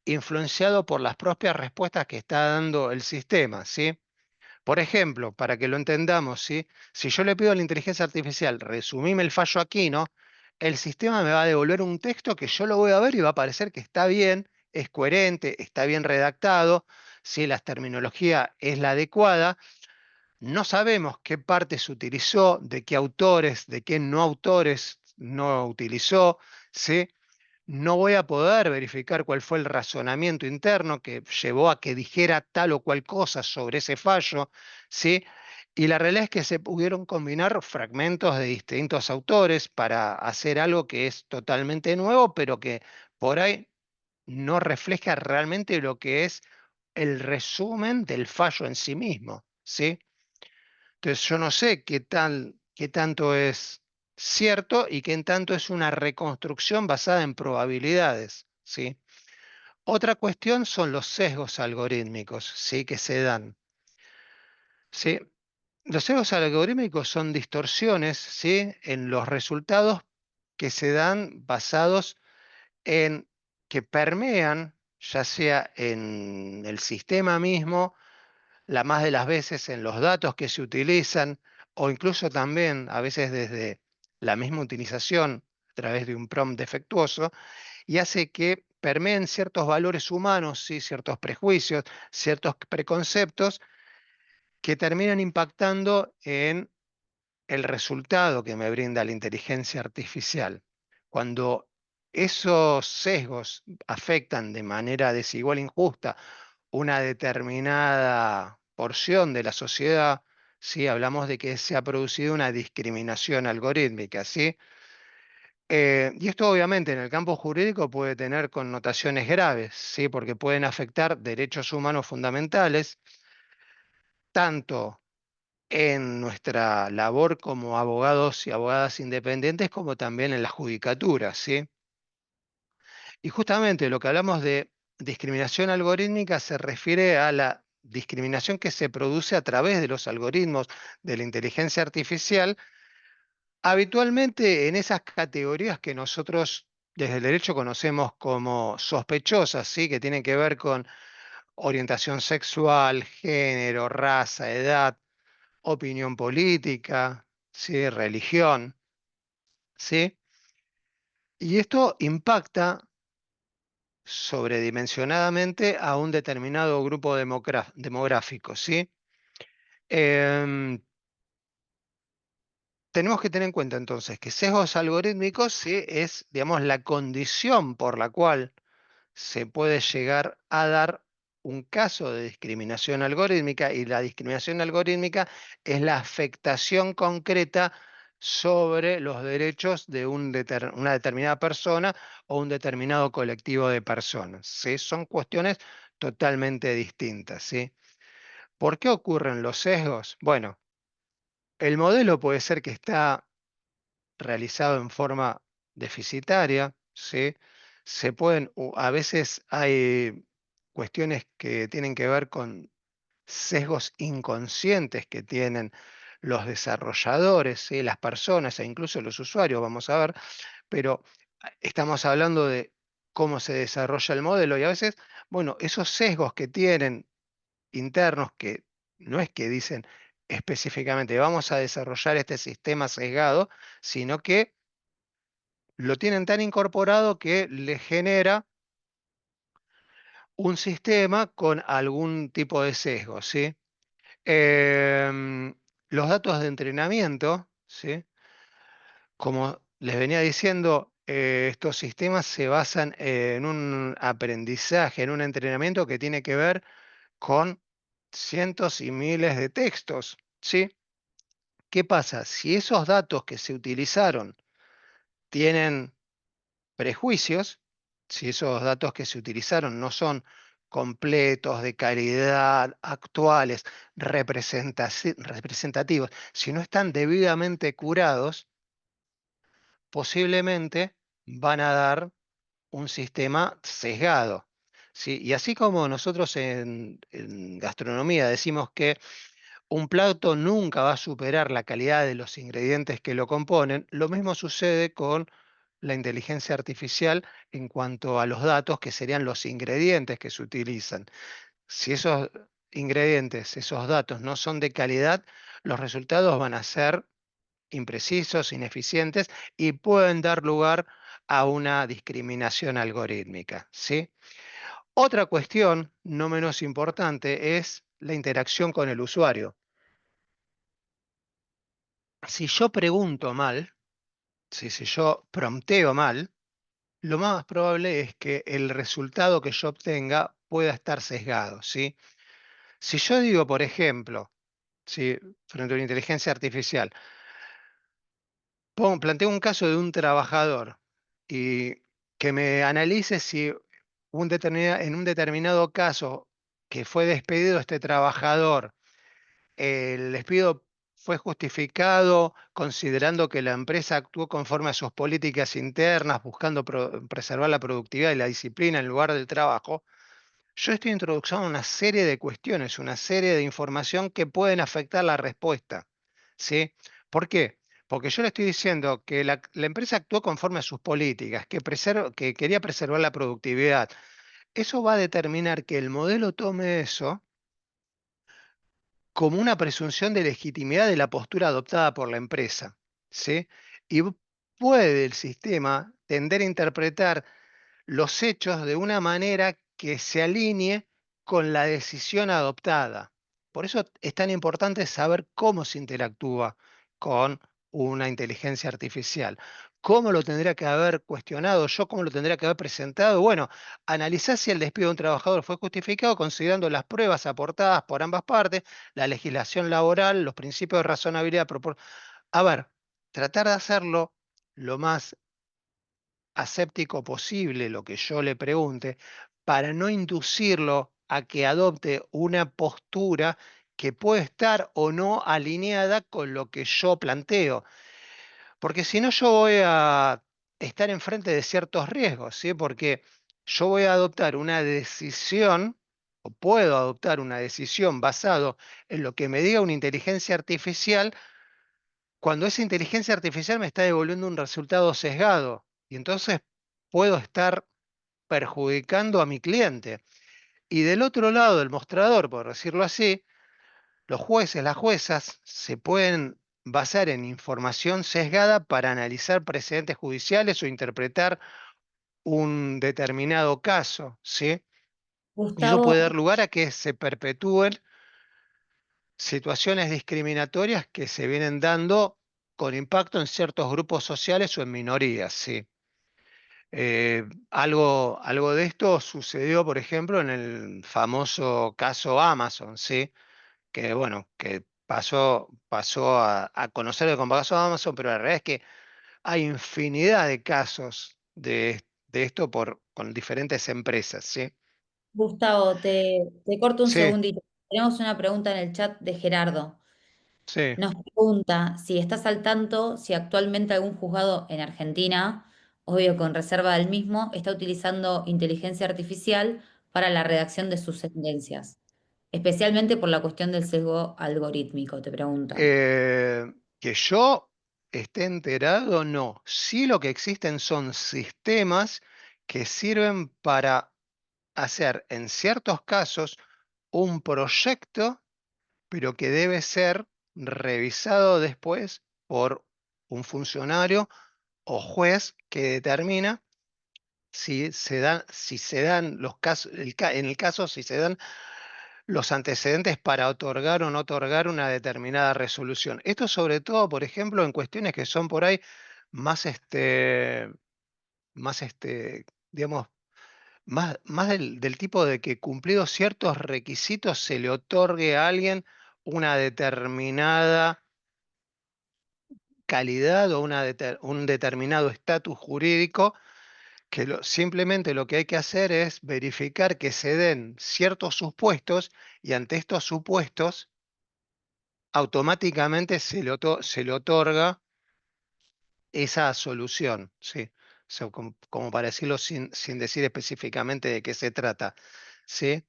influenciado por las propias respuestas que está dando el sistema, ¿sí? Por ejemplo, para que lo entendamos, ¿sí? Si yo le pido a la inteligencia artificial, resumime el fallo aquí, ¿no? El sistema me va a devolver un texto que yo lo voy a ver y va a parecer que está bien, es coherente, está bien redactado, si la terminología es la adecuada. No sabemos qué parte se utilizó, de qué autores, de qué no autores no utilizó, ¿sí? No voy a poder verificar cuál fue el razonamiento interno que llevó a que dijera tal o cual cosa sobre ese fallo, ¿sí? Y la realidad es que se pudieron combinar fragmentos de distintos autores para hacer algo que es totalmente nuevo, pero que por ahí no refleja realmente lo que es el resumen del fallo en sí mismo, ¿sí? Entonces yo no sé qué tanto es cierto y qué tanto es una reconstrucción basada en probabilidades, ¿sí? Otra cuestión son los sesgos algorítmicos, ¿sí?, que se dan, ¿sí? Los sesgos algorítmicos son distorsiones, ¿sí?, en los resultados que se dan basados en que permean, ya sea en el sistema mismo, la más de las veces en los datos que se utilizan o incluso también a veces desde la misma utilización a través de un prompt defectuoso y hace que permeen ciertos valores humanos, ¿sí?, ciertos prejuicios, ciertos preconceptos que terminan impactando en el resultado que me brinda la inteligencia artificial. Cuando esos sesgos afectan de manera desigual e injusta una determinada porción de la sociedad, ¿sí? Hablamos de que se ha producido una discriminación algorítmica, ¿sí? Y esto obviamente en el campo jurídico puede tener connotaciones graves, ¿sí? Porque pueden afectar derechos humanos fundamentales, tanto en nuestra labor como abogados y abogadas independientes, como también en la judicatura, ¿sí? Y justamente lo que hablamos de discriminación algorítmica se refiere a la discriminación que se produce a través de los algoritmos de la inteligencia artificial Habitualmente en esas categorías que nosotros desde el derecho conocemos como sospechosas, ¿sí? Que tienen que ver con orientación sexual, género, raza, edad, opinión política, ¿sí? Religión, ¿sí? Y esto impacta sobredimensionadamente a un determinado grupo demográfico, ¿sí? Em, Tenemos que tener en cuenta entonces que sesgos algorítmicos sí, es, digamos, la condición por la cual se puede llegar a dar un caso de discriminación algorítmica, y la discriminación algorítmica es la afectación concreta sobre los derechos de una determinada persona o un determinado colectivo de personas, ¿sí? Son cuestiones totalmente distintas, ¿sí? ¿Por qué ocurren los sesgos? Bueno, el modelo puede ser que está realizado en forma deficitaria, ¿sí? A veces hay cuestiones que tienen que ver con sesgos inconscientes que tienen los desarrolladores, ¿sí? Las personas e incluso los usuarios, vamos a ver, pero estamos hablando de cómo se desarrolla el modelo y a veces, bueno, esos sesgos que tienen internos que no es que dicen específicamente vamos a desarrollar este sistema sesgado, sino que lo tienen tan incorporado que le genera un sistema con algún tipo de sesgo, ¿sí? Los datos de entrenamiento, ¿sí? Como les venía diciendo, estos sistemas se basan en un aprendizaje, en un entrenamiento que tiene que ver con cientos y miles de textos, ¿sí? ¿Qué pasa? Si esos datos que se utilizaron tienen prejuicios, si esos datos que se utilizaron no son completos, de calidad, actuales, representativos, si no están debidamente curados, posiblemente van a dar un sistema sesgado. ¿Sí? Y así como nosotros en gastronomía decimos que un plato nunca va a superar la calidad de los ingredientes que lo componen, lo mismo sucede con la inteligencia artificial en cuanto a los datos, que serían los ingredientes que se utilizan. Si esos ingredientes, esos datos no son de calidad, los resultados van a ser imprecisos, ineficientes y pueden dar lugar a una discriminación algorítmica, ¿sí? Otra cuestión, no menos importante, es la interacción con el usuario. Si yo pregunto mal, si yo prompteo mal, lo más probable es que el resultado que yo obtenga pueda estar sesgado, ¿sí? Si yo digo, por ejemplo, ¿sí? Frente a una inteligencia artificial, planteo un caso de un trabajador y que me analice si en un determinado caso que fue despedido este trabajador, el despido fue justificado considerando que la empresa actuó conforme a sus políticas internas, buscando preservar la productividad y la disciplina en lugar del trabajo. Yo estoy introduciendo una serie de cuestiones, una serie de información que pueden afectar la respuesta, ¿sí? ¿Por qué? Porque yo le estoy diciendo que la empresa actuó conforme a sus políticas, que quería preservar la productividad. Eso va a determinar que el modelo tome eso como una presunción de legitimidad de la postura adoptada por la empresa, ¿sí? Y puede el sistema tender a interpretar los hechos de una manera que se alinee con la decisión adoptada. Por eso es tan importante saber cómo se interactúa con una inteligencia artificial. ¿Cómo lo tendría que haber cuestionado yo? ¿Cómo lo tendría que haber presentado? Bueno, analizar si el despido de un trabajador fue justificado considerando las pruebas aportadas por ambas partes, la legislación laboral, los principios de razonabilidad. A ver, tratar de hacerlo lo más aséptico posible lo que yo le pregunte, para no inducirlo a que adopte una postura que puede estar o no alineada con lo que yo planteo. Porque si no, yo voy a estar enfrente de ciertos riesgos, ¿sí? Porque yo voy a adoptar una decisión, o puedo adoptar una decisión basado en lo que me diga una inteligencia artificial, cuando esa inteligencia artificial me está devolviendo un resultado sesgado y entonces puedo estar perjudicando a mi cliente. Y del otro lado del mostrador, por decirlo así, los jueces, las juezas se pueden basar en información sesgada para analizar precedentes judiciales o interpretar un determinado caso, ¿sí? Y eso Gustavo, puede dar lugar a que se perpetúen situaciones discriminatorias que se vienen dando con impacto en ciertos grupos sociales o en minorías, ¿sí? Algo de esto sucedió, por ejemplo, en el famoso caso Amazon, ¿sí? Que bueno, que pasó a conocer con caso Amazon, pero la realidad es que hay infinidad de casos de esto con diferentes empresas, ¿sí? Gustavo, te corto un Sí, segundito. Tenemos una pregunta en el chat de Gerardo. sí. Nos pregunta si estás al tanto si actualmente algún juzgado en Argentina, obvio con reserva del mismo, está utilizando inteligencia artificial para la redacción de sus sentencias, especialmente por la cuestión del sesgo algorítmico, te preguntan. Eh, que yo esté enterado, no. Sí, lo que existen son sistemas que sirven para hacer en ciertos casos un proyecto, pero que debe ser revisado después por un funcionario o juez que determina si se dan los casos, en el caso si se dan los antecedentes para otorgar o no otorgar una determinada resolución. Esto sobre todo, por ejemplo, en cuestiones que son por ahí más, más digamos, más del tipo de que cumplidos ciertos requisitos se le otorgue a alguien una determinada calidad o un determinado estatus jurídico, que simplemente lo que hay que hacer es verificar que se den ciertos supuestos y ante estos supuestos automáticamente se le otorga esa solución, ¿sí? O sea, como para decirlo sin decir específicamente de qué se trata, ¿sí?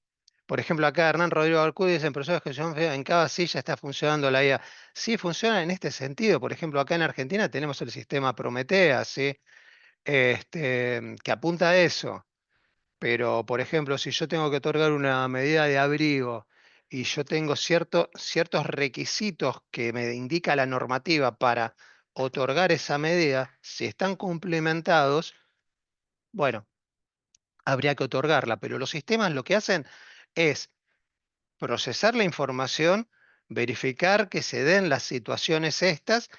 Por ejemplo, acá Hernán Rodrigo Arcudi dice, en procesos que son en cada silla está funcionando la IA. Sí, funciona en este sentido. Por ejemplo, acá en Argentina tenemos el sistema Prometea, ¿sí? Que apunta a eso. Pero, por ejemplo, si yo tengo que otorgar una medida de abrigo y yo tengo ciertos requisitos que me indica la normativa para otorgar esa medida, si están cumplimentados, bueno, habría que otorgarla. Pero los sistemas lo que hacen es procesar la información, verificar que se den las situaciones estas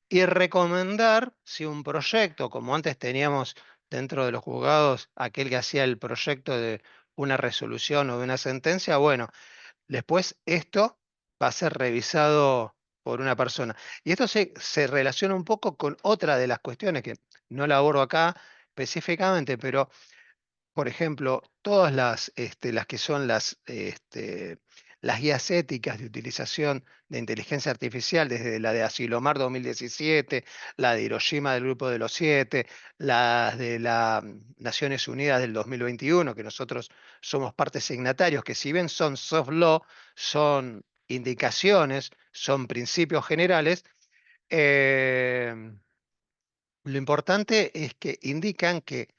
y recomendar si un proyecto, como antes teníamos dentro de los juzgados, aquel que hacía el proyecto de una resolución o de una sentencia, bueno, después esto va a ser revisado por una persona. Y esto se relaciona un poco con otra de las cuestiones que no la abordo acá específicamente, pero por ejemplo, todas las que son las guías éticas de utilización de inteligencia artificial, desde la de Asilomar 2017, la de Hiroshima del Grupo de los Siete, las de las Naciones Unidas del 2021, que nosotros somos partes signatarios, que si bien son soft law, son indicaciones, son principios generales, eh, lo importante es que indican que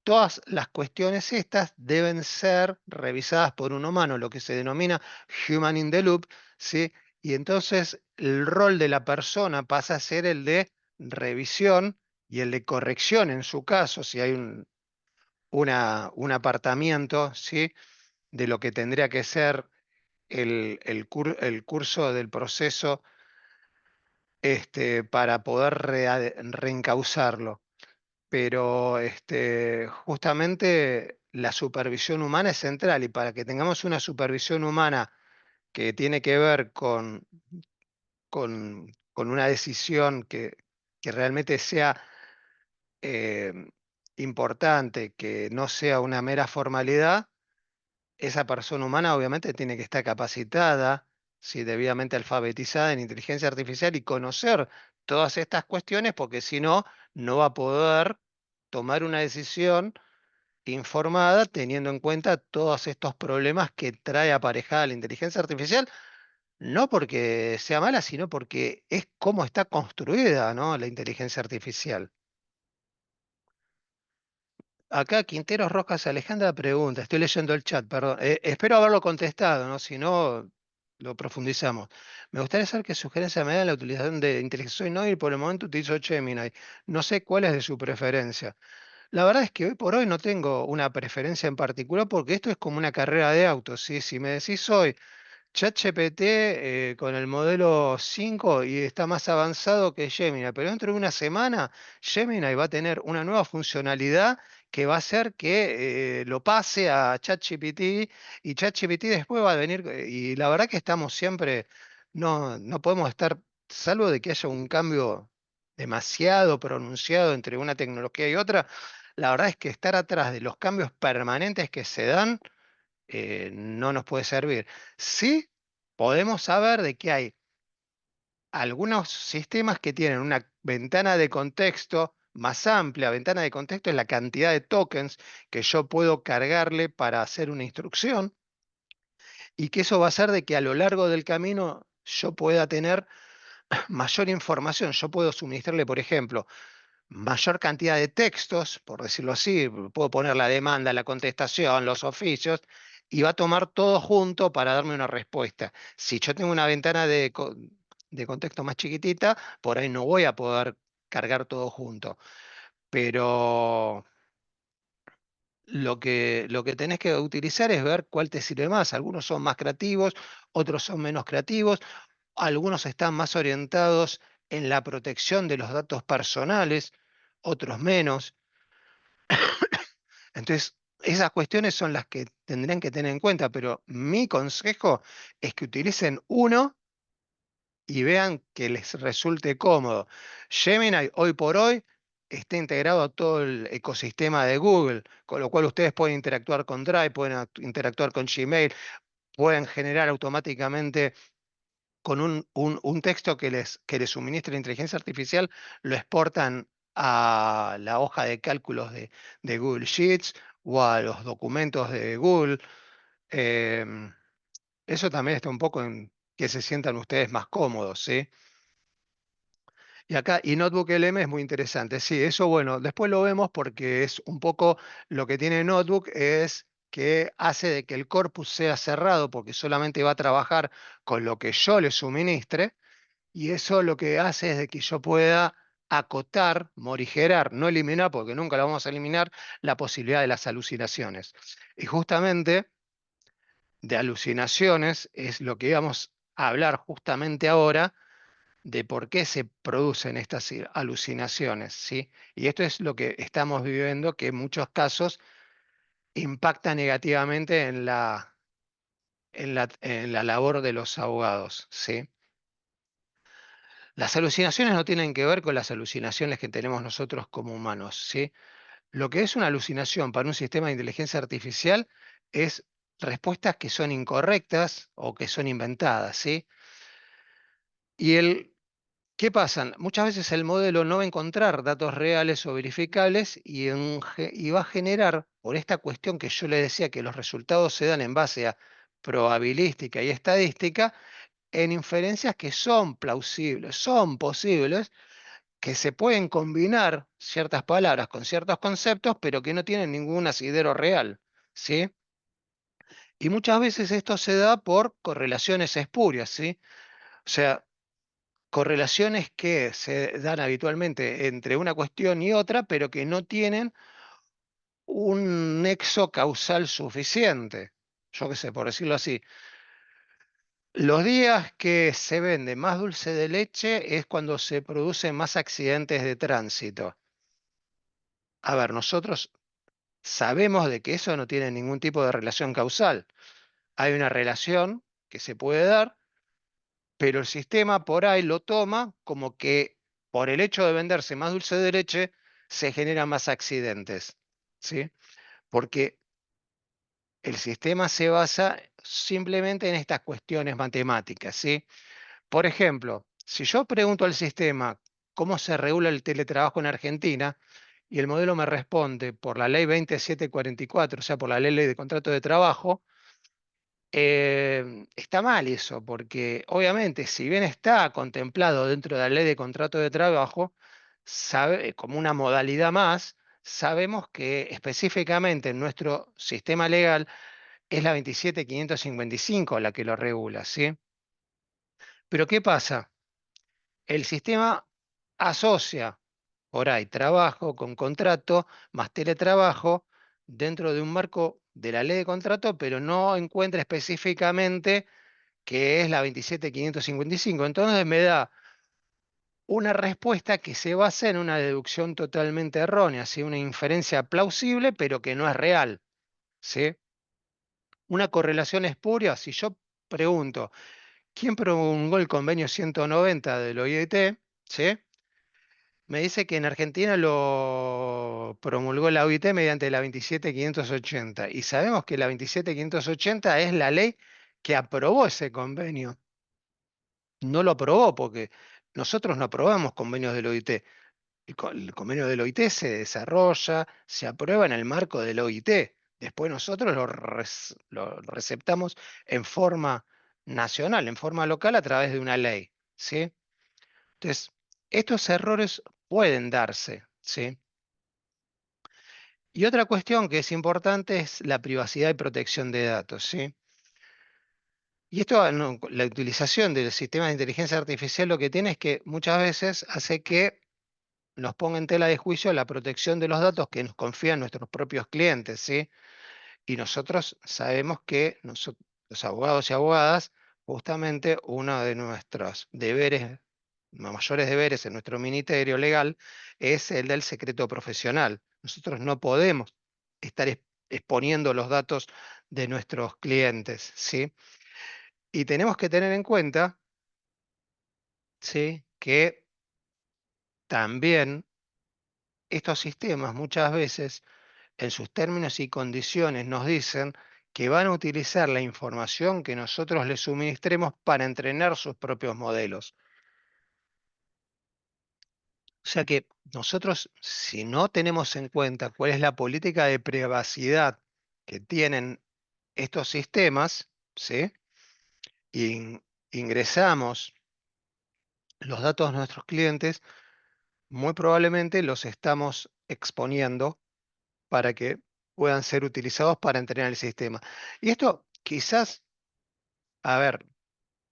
todas las cuestiones estas deben ser revisadas por un humano, lo que se denomina human in the loop, ¿sí? Y entonces el rol de la persona pasa a ser el de revisión y el de corrección en su caso, si hay un apartamiento, ¿sí? De lo que tendría que ser el curso del proceso para poder reencauzarlo, pero justamente la supervisión humana es central y para que tengamos una supervisión humana que tiene que ver con una decisión que realmente sea eh, importante, que no sea una mera formalidad, esa persona humana obviamente tiene que estar capacitada, sí, debidamente alfabetizada en inteligencia artificial y conocer todas estas cuestiones, porque si no, no va a poder tomar una decisión informada teniendo en cuenta todos estos problemas que trae aparejada la inteligencia artificial, no porque sea mala, sino porque es cómo está construida, ¿no? La inteligencia artificial. Acá Quinteros Rojas Alejandra pregunta, estoy leyendo el chat, perdón. Espero haberlo contestado, ¿no? Si no, lo profundizamos. Me gustaría saber qué sugerencia me da la utilización de inteligencia no y por el momento utilizo Gemini. No sé cuál es de su preferencia. La verdad es que hoy por hoy no tengo una preferencia en particular porque esto es como una carrera de autos, ¿sí? Si me decís hoy ChatGPT con el modelo 5 y está más avanzado que Gemini, pero dentro de una semana Gemini va a tener una nueva funcionalidad que va a hacer que lo pase a ChatGPT y ChatGPT después va a venir, y la verdad que estamos siempre, no podemos estar, salvo de que haya un cambio demasiado pronunciado entre una tecnología y otra, la verdad es que estar atrás de los cambios permanentes que se dan no nos puede servir. Sí, podemos saber de que hay algunos sistemas que tienen una ventana de contexto más amplia. Ventana de contexto es la cantidad de tokens que yo puedo cargarle para hacer una instrucción y que eso va a hacer de que a lo largo del camino yo pueda tener mayor información. Yo puedo suministrarle, por ejemplo, mayor cantidad de textos, por decirlo así, puedo poner la demanda, la contestación, los oficios, y va a tomar todo junto para darme una respuesta. Si yo tengo una ventana de contexto más chiquitita, por ahí no voy a poder cargar todo junto. Pero lo que tenés que utilizar es ver cuál te sirve más. Algunos son más creativos, otros son menos creativos, algunos están más orientados en la protección de los datos personales, otros menos. Entonces, esas cuestiones son las que tendrían que tener en cuenta, pero mi consejo es que utilicen uno y vean que les resulte cómodo. Gemini hoy por hoy está integrado a todo el ecosistema de Google, con lo cual ustedes pueden interactuar con Drive, pueden interactuar con Gmail, pueden generar automáticamente con un texto que les suministre la inteligencia artificial, lo exportan a la hoja de cálculos de Google Sheets o a los documentos de Google. Em, Eso también está un poco en que se sientan ustedes más cómodos, ¿sí? Y acá, y Notebook LM es muy interesante. Sí, eso bueno, después lo vemos porque es un poco lo que tiene Notebook es que hace de que el corpus sea cerrado porque solamente va a trabajar con lo que yo le suministre y eso lo que hace es de que yo pueda acotar, morigerar, no eliminar, porque nunca la vamos a eliminar, la posibilidad de las alucinaciones. Y justamente de alucinaciones es lo que íbamos a hablar justamente ahora de por qué se producen estas alucinaciones, ¿sí? Y esto es lo que estamos viviendo, que en muchos casos impacta negativamente en la labor de los abogados, ¿sí? Las alucinaciones no tienen que ver con las alucinaciones que tenemos nosotros como humanos, ¿sí? Lo que es una alucinación para un sistema de inteligencia artificial es respuestas que son incorrectas o que son inventadas, ¿sí? Y ¿qué pasa? Muchas veces el modelo no va a encontrar datos reales o verificables y va a generar, por esta cuestión que yo le decía que los resultados se dan en base a probabilística y estadística, en inferencias que son plausibles, son posibles, que se pueden combinar ciertas palabras con ciertos conceptos, pero que no tienen ningún asidero real, ¿sí? Y muchas veces esto se da por correlaciones espurias, ¿sí? O sea, correlaciones que se dan habitualmente entre una cuestión y otra, pero que no tienen un nexo causal suficiente. Yo qué sé, por decirlo así. Los días que se vende más dulce de leche es cuando se producen más accidentes de tránsito. A ver, nosotros sabemos de que eso no tiene ningún tipo de relación causal. Hay una relación que se puede dar, pero el sistema por ahí lo toma como que por el hecho de venderse más dulce de leche se generan más accidentes, ¿sí? Porque el sistema se basa simplemente en estas cuestiones matemáticas, ¿sí? Por ejemplo, si yo pregunto al sistema cómo se regula el teletrabajo en Argentina y el modelo me responde por la ley 2744, o sea, por la ley de contrato de trabajo, está mal eso, porque obviamente si bien está contemplado dentro de la ley de contrato de trabajo, como una modalidad más, sabemos que específicamente en nuestro sistema legal es la 27.555 la que lo regula, ¿sí? Pero ¿qué pasa? El sistema asocia por ahí trabajo con contrato más teletrabajo dentro de un marco de la ley de contrato, pero no encuentra específicamente que es la 27.555. Entonces me da una respuesta que se basa en una deducción totalmente errónea, ¿sí? Una inferencia plausible, pero que no es real, ¿sí? Una correlación espuria, si yo pregunto, ¿quién promulgó el convenio 190 del OIT? ¿Sí? Me dice que en Argentina lo promulgó la OIT mediante la 27.580. Y sabemos que la 27.580 es la ley que aprobó ese convenio. No lo aprobó porque nosotros no aprobamos convenios del OIT. El convenio del OIT se desarrolla, se aprueba en el marco del OIT. Después nosotros lo receptamos en forma nacional, en forma local, a través de una ley, ¿sí? Entonces, estos errores pueden darse, ¿sí? Y otra cuestión que es importante es la privacidad y protección de datos, ¿sí? Y esto, la utilización del sistema de inteligencia artificial lo que tiene es que muchas veces hace que nos ponga en tela de juicio la protección de los datos que nos confían nuestros propios clientes, ¿sí? Y nosotros sabemos que los abogados y abogadas, justamente uno de nuestros deberes, mayores deberes en nuestro ministerio legal, es el del secreto profesional. Nosotros no podemos estar exponiendo los datos de nuestros clientes, ¿sí? Y tenemos que tener en cuenta, ¿sí?, que también estos sistemas muchas veces en sus términos y condiciones nos dicen que van a utilizar la información que nosotros les suministremos para entrenar sus propios modelos. O sea que nosotros, si no tenemos en cuenta cuál es la política de privacidad que tienen estos sistemas, ¿sí? Y ingresamos los datos de nuestros clientes, muy probablemente los estamos exponiendo para que puedan ser utilizados para entrenar el sistema. Y esto quizás, a ver,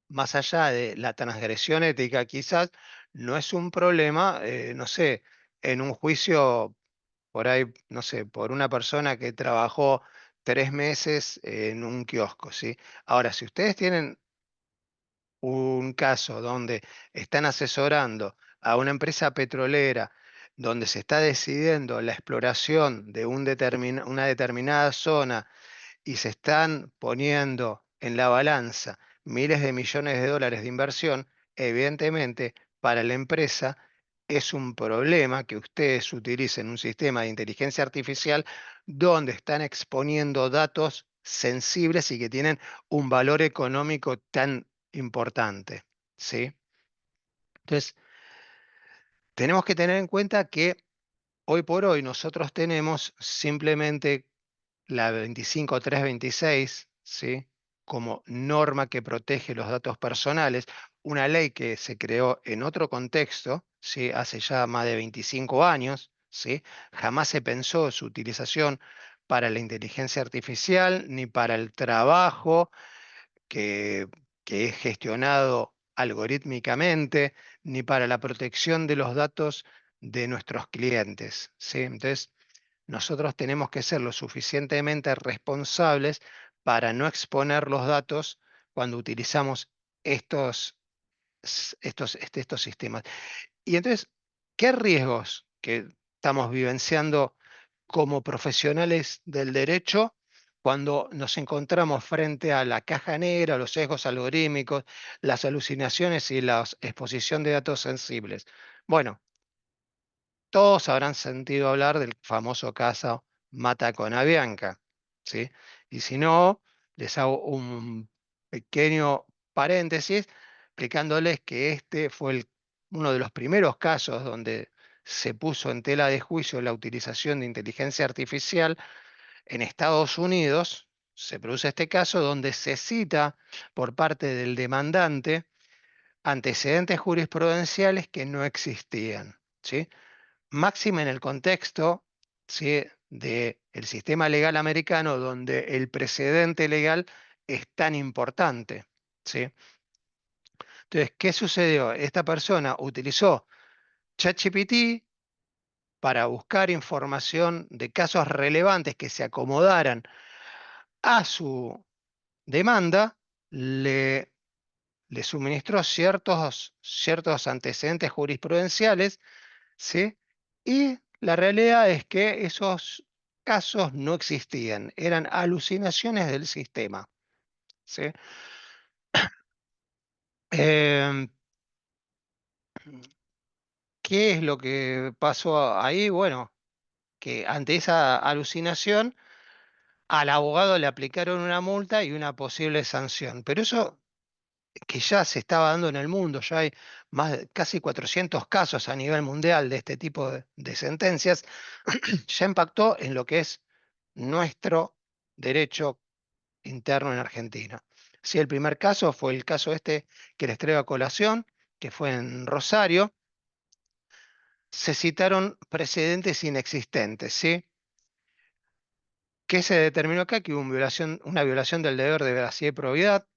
más allá de la transgresión ética, quizás no es un problema, no sé, en un juicio por ahí, no sé, por una persona que trabajó 3 meses en un kiosco, ¿sí? Ahora, si ustedes tienen un caso donde están asesorando a una empresa petrolera, donde se está decidiendo la exploración de una determinada zona y se están poniendo en la balanza miles de millones de dólares de inversión, evidentemente para la empresa es un problema que ustedes utilicen un sistema de inteligencia artificial donde están exponiendo datos sensibles y que tienen un valor económico tan importante, ¿sí? Entonces, tenemos que tener en cuenta que hoy por hoy nosotros tenemos simplemente la 25326, ¿sí?, como norma que protege los datos personales, una ley que se creó en otro contexto, ¿sí?, hace ya más de 25 años, ¿sí? Jamás se pensó su utilización para la inteligencia artificial ni para el trabajo que, que es gestionado algorítmicamente, ni para la protección de los datos de nuestros clientes, ¿sí? Entonces, nosotros tenemos que ser lo suficientemente responsables para no exponer los datos cuando utilizamos estos sistemas. Y entonces, ¿qué riesgos que estamos vivenciando como profesionales del derecho cuando nos encontramos frente a la caja negra, los sesgos algorítmicos, las alucinaciones y la exposición de datos sensibles? Bueno, todos habrán sentido hablar del famoso caso Mata con Avianca, ¿sí? Y si no, les hago un pequeño paréntesis explicándoles que este fue uno de los primeros casos donde se puso en tela de juicio la utilización de inteligencia artificial en Estados Unidos, se produce este caso donde se cita por parte del demandante antecedentes jurisprudenciales que no existían, ¿sí? Máxime en el contexto, ¿sí?, del sistema legal americano, donde el precedente legal es tan importante, ¿sí? Entonces, ¿qué sucedió? Esta persona utilizó ChatGPT para buscar información de casos relevantes que se acomodaran a su demanda, le suministró ciertos antecedentes jurisprudenciales, ¿sí? Y la realidad es que esos casos no existían, eran alucinaciones del sistema, ¿sí? Em, ¿Qué es lo que pasó ahí? Bueno, que ante esa alucinación al abogado le aplicaron una multa y una posible sanción. Pero eso que ya se estaba dando en el mundo, ya hay casi 400 casos a nivel mundial de este tipo de sentencias, ya impactó en lo que es nuestro derecho interno en Argentina. Sí, el primer caso fue el caso este que les traigo a colación, que fue en Rosario. Se citaron precedentes inexistentes, ¿sí? ¿Qué se determinó acá? Que hubo una violación del deber de veracidad y probidad.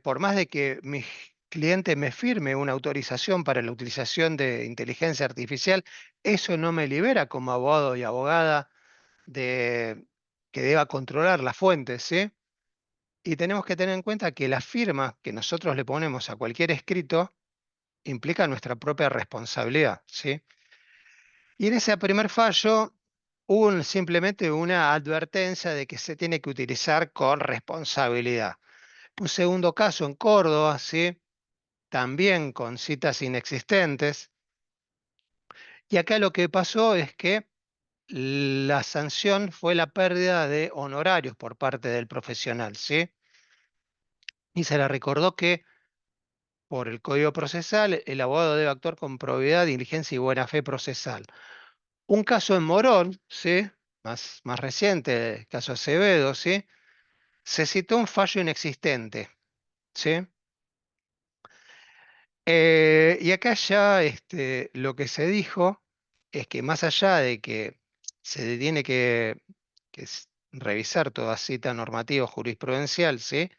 Por más de que mi cliente me firme una autorización para la utilización de inteligencia artificial, eso no me libera como abogado y abogada de que deba controlar las fuentes, ¿sí? Y tenemos que tener en cuenta que la firma que nosotros le ponemos a cualquier escrito implica nuestra propia responsabilidad, ¿sí? Y en ese primer fallo hubo simplemente una advertencia de que se tiene que utilizar con responsabilidad. Un segundo caso en Córdoba, ¿sí?, también con citas inexistentes. Y acá lo que pasó es que la sanción fue la pérdida de honorarios por parte del profesional, ¿sí? Y se le recordó que por el Código Procesal el abogado debe actuar con probidad, diligencia y buena fe procesal. Un caso en Morón, ¿sí?, más reciente, el caso Acevedo, ¿sí?, se citó un fallo inexistente, ¿sí? Y acá ya lo que se dijo es que más allá de que se tiene que revisar toda cita normativa o jurisprudencial, ¿sí?,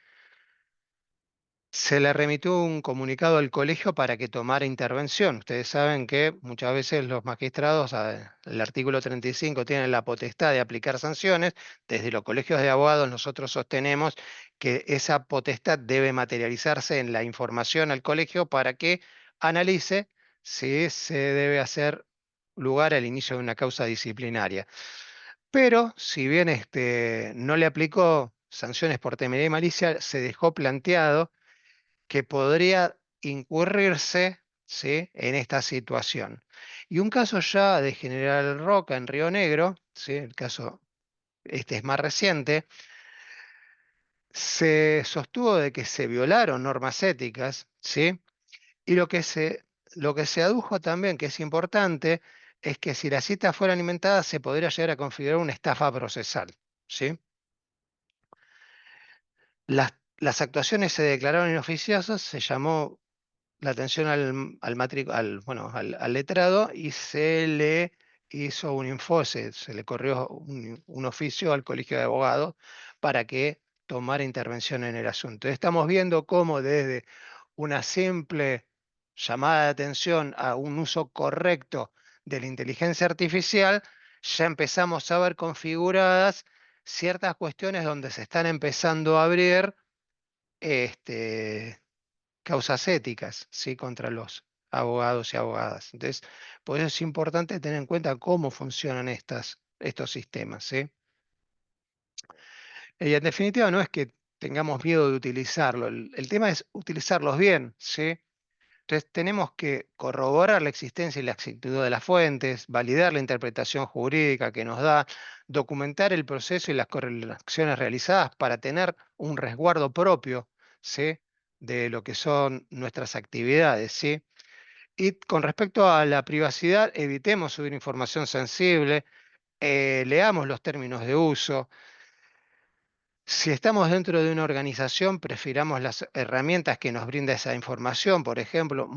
se le remitió un comunicado al colegio para que tomara intervención. Ustedes saben que muchas veces los magistrados, el artículo 35, tienen la potestad de aplicar sanciones. Desde los colegios de abogados nosotros sostenemos que esa potestad debe materializarse en la información al colegio para que analice si se debe hacer lugar al inicio de una causa disciplinaria. Pero si bien no le aplicó sanciones por temeridad y malicia, se dejó planteado que podría incurrirse, ¿sí?, en esta situación. Y un caso ya de General Roca en Río Negro, ¿sí?, el caso este es más reciente, se sostuvo de que se violaron normas éticas, ¿sí? Y lo que se adujo también, que es importante, es que si las citas fueran inventadas se podría llegar a configurar una estafa procesal, ¿sí? Las actuaciones se declararon inoficiosas, se llamó la atención al letrado y se le hizo un info, se le corrió un oficio al Colegio de Abogados para que tomara intervención en el asunto. Estamos viendo cómo desde una simple llamada de atención a un uso correcto de la inteligencia artificial, ya empezamos a ver configuradas ciertas cuestiones donde se están empezando a abrir este, causas éticas, ¿sí?, contra los abogados y abogadas. Entonces, por eso es importante tener en cuenta cómo funcionan estos sistemas, ¿sí? Y en definitiva, no es que tengamos miedo de utilizarlo, el tema es utilizarlos bien, ¿sí? Entonces, tenemos que corroborar la existencia y la exactitud de las fuentes, validar la interpretación jurídica que nos da, documentar el proceso y las correlaciones realizadas para tener un resguardo propio, ¿sí?, de lo que son nuestras actividades, ¿sí? Y con respecto a la privacidad, evitemos subir información sensible, leamos los términos de uso, Si estamos dentro de una organización, prefiramos las herramientas que nos brinda esa información. Por ejemplo,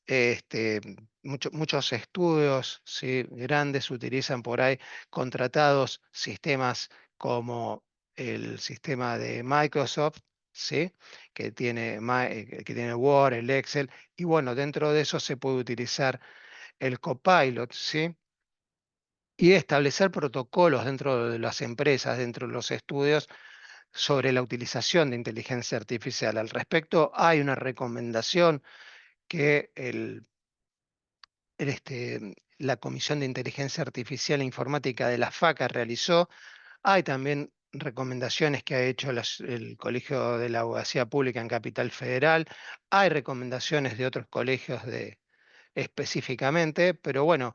este, muchos estudios, ¿sí?, grandes utilizan por ahí contratados sistemas como el sistema de Microsoft, ¿sí?, que tiene Word, el Excel, y bueno, dentro de eso se puede utilizar el Copilot, ¿sí? Y establecer protocolos dentro de las empresas, dentro de los estudios, sobre la utilización de inteligencia artificial. Al respecto, hay una recomendación que la Comisión de Inteligencia Artificial e Informática de la FACA realizó. Hay también recomendaciones que ha hecho el Colegio de la Abogacía Pública en Capital Federal. Hay recomendaciones de otros colegios específicamente, pero bueno,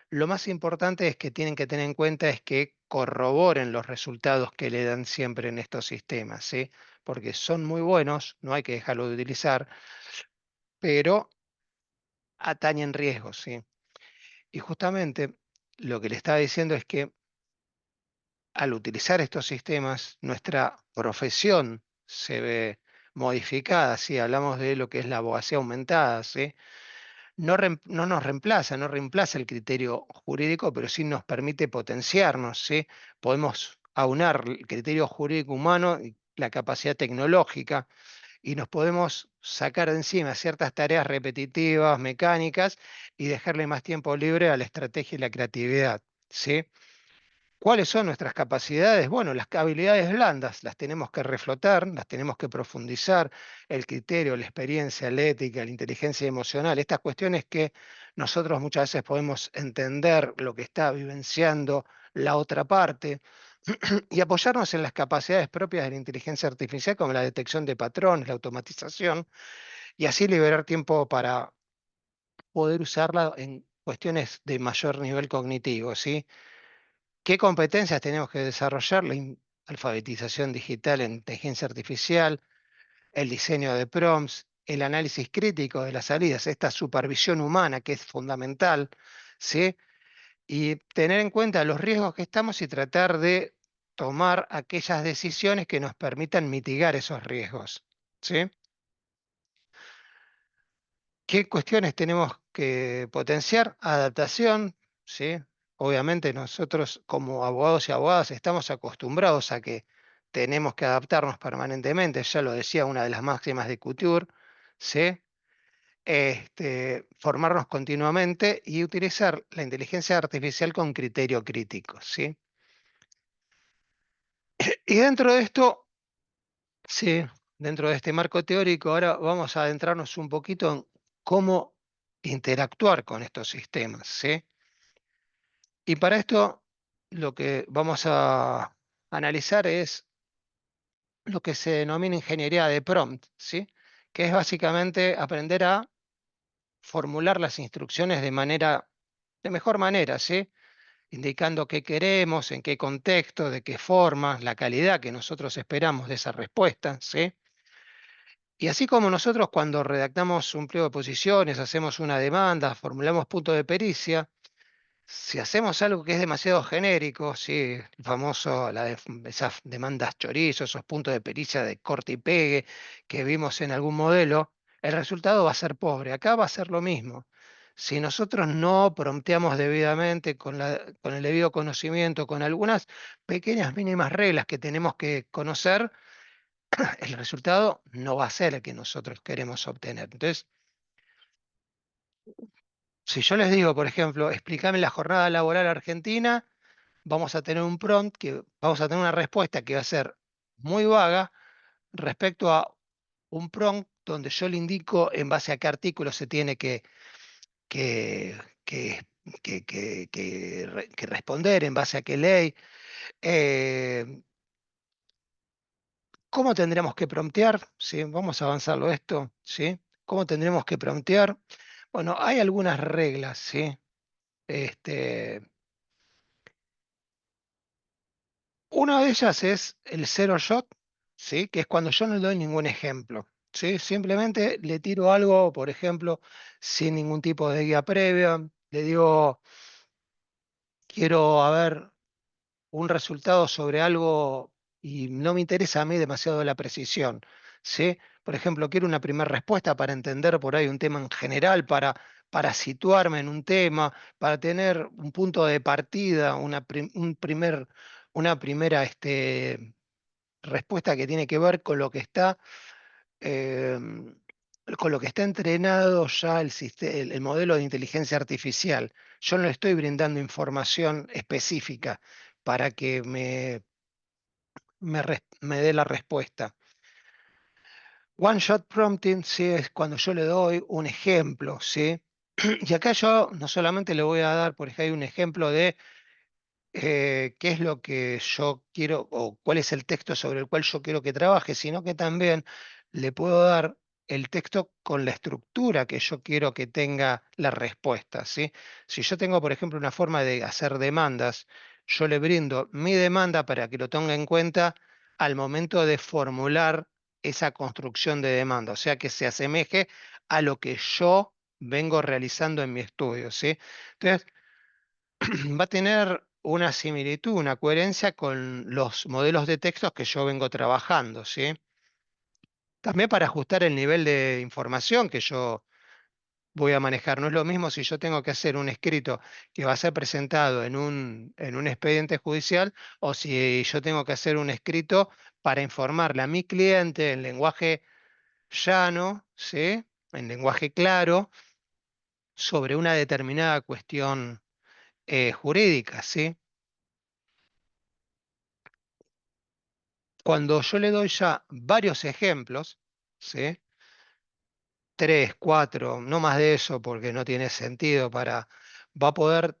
lo más importante es que tienen que tener en cuenta es que corroboren los resultados que le dan siempre en estos sistemas, ¿sí? Porque son muy buenos, no hay que dejarlo de utilizar, pero atañen riesgos, ¿sí? Y justamente lo que le estaba diciendo es que al utilizar estos sistemas, nuestra profesión se ve modificada, ¿sí? Hablamos de lo que es la abogacía aumentada, ¿sí? No nos reemplaza, no reemplaza el criterio jurídico, pero sí nos permite potenciarnos, ¿sí? Podemos aunar el criterio jurídico humano y la capacidad tecnológica y nos podemos sacar de encima ciertas tareas repetitivas, mecánicas y dejarle más tiempo libre a la estrategia y la creatividad, ¿sí? ¿Cuáles son nuestras capacidades? Bueno, las habilidades blandas las tenemos que reflotar, las tenemos que profundizar, el criterio, la experiencia, la ética, la inteligencia emocional, estas cuestiones que nosotros muchas veces podemos entender lo que está vivenciando la otra parte y apoyarnos en las capacidades propias de la inteligencia artificial como la detección de patrones, la automatización y así liberar tiempo para poder usarla en cuestiones de mayor nivel cognitivo, ¿sí? ¿Qué competencias tenemos que desarrollar? Alfabetización digital en inteligencia artificial, el diseño de prompts, el análisis crítico de las salidas, esta supervisión humana que es fundamental, ¿sí? Y tener en cuenta los riesgos que estamos y tratar de tomar aquellas decisiones que nos permitan mitigar esos riesgos, ¿sí? ¿Qué cuestiones tenemos que potenciar? Adaptación, ¿sí? Obviamente nosotros como abogados y abogadas estamos acostumbrados a que tenemos que adaptarnos permanentemente, ya lo decía una de las máximas de Couture, ¿sí? Formarnos continuamente y utilizar la inteligencia artificial con criterio crítico, ¿sí? Y dentro de esto, sí, dentro de este marco teórico, ahora vamos a adentrarnos un poquito en cómo interactuar con estos sistemas, ¿sí? Y para esto lo que vamos a analizar es lo que se denomina ingeniería de prompt, ¿sí? Que es básicamente aprender a formular las instrucciones de mejor manera, ¿sí? Indicando qué queremos, en qué contexto, de qué forma, la calidad que nosotros esperamos de esa respuesta, ¿sí? Y así como nosotros cuando redactamos un pliego de posiciones, hacemos una demanda, formulamos punto de pericia, si hacemos algo que es demasiado genérico, sí, el famoso, esas demandas chorizo, esos puntos de pericia de corte y pegue que vimos en algún modelo, el resultado va a ser pobre. Acá va a ser lo mismo. Si nosotros no prompteamos debidamente con el debido conocimiento, con algunas pequeñas mínimas reglas que tenemos que conocer, el resultado no va a ser el que nosotros queremos obtener. Entonces, si yo les digo, por ejemplo, explícame la jornada laboral argentina, vamos a tener un prompt vamos a tener una respuesta que va a ser muy vaga respecto a un prompt donde yo le indico en base a qué artículo se tiene que, que, que responder, en base a qué ley. eh, ¿Cómo tendremos que promptear? ¿Sí? Vamos a avanzarlo esto, ¿sí? ¿Cómo tendremos que promptear? Bueno, hay algunas reglas, ¿sí? Este, Una de ellas es el zero shot, ¿sí? Que es cuando yo no le doy ningún ejemplo, ¿sí? Simplemente le tiro algo, por ejemplo, sin ningún tipo de guía previa. Le digo, quiero a ver un resultado sobre algo. y no me interesa a mí demasiado la precisión, ¿sí? Por ejemplo, quiero una primera respuesta para entender por ahí un tema en general, para situarme en un tema, para tener un punto de partida, una primera respuesta que tiene que ver eh, con lo que está entrenado ya el modelo de inteligencia artificial. Yo no le estoy brindando información específica para que me dé la respuesta. One shot prompting, sí, es cuando yo le doy un ejemplo, ¿sí? Y acá yo no solamente le voy a dar, por ejemplo, un ejemplo de qué es lo que yo quiero o cuál es el texto sobre el cual yo quiero que trabaje, sino que también le puedo dar el texto con la estructura que yo quiero que tenga la respuesta, ¿sí? Si yo tengo, por ejemplo, una forma de hacer demandas, yo le brindo mi demanda para que lo tenga en cuenta al momento de formular esa construcción de demanda, o sea, que se asemeje a lo que yo vengo realizando en mi estudio, ¿sí? Entonces, va a tener una similitud, una coherencia con los modelos de textos que yo vengo trabajando, ¿sí? También para ajustar el nivel de información que yo voy a manejar. No es lo mismo si yo tengo que hacer un escrito que va a ser presentado en un expediente judicial o si yo tengo que hacer un escrito para informarle a mi cliente en lenguaje llano, ¿sí? En lenguaje claro, sobre una determinada cuestión jurídica, ¿sí? Cuando yo le doy ya varios ejemplos, ¿sí? Tres, cuatro, no más de eso porque no tiene sentido va a poder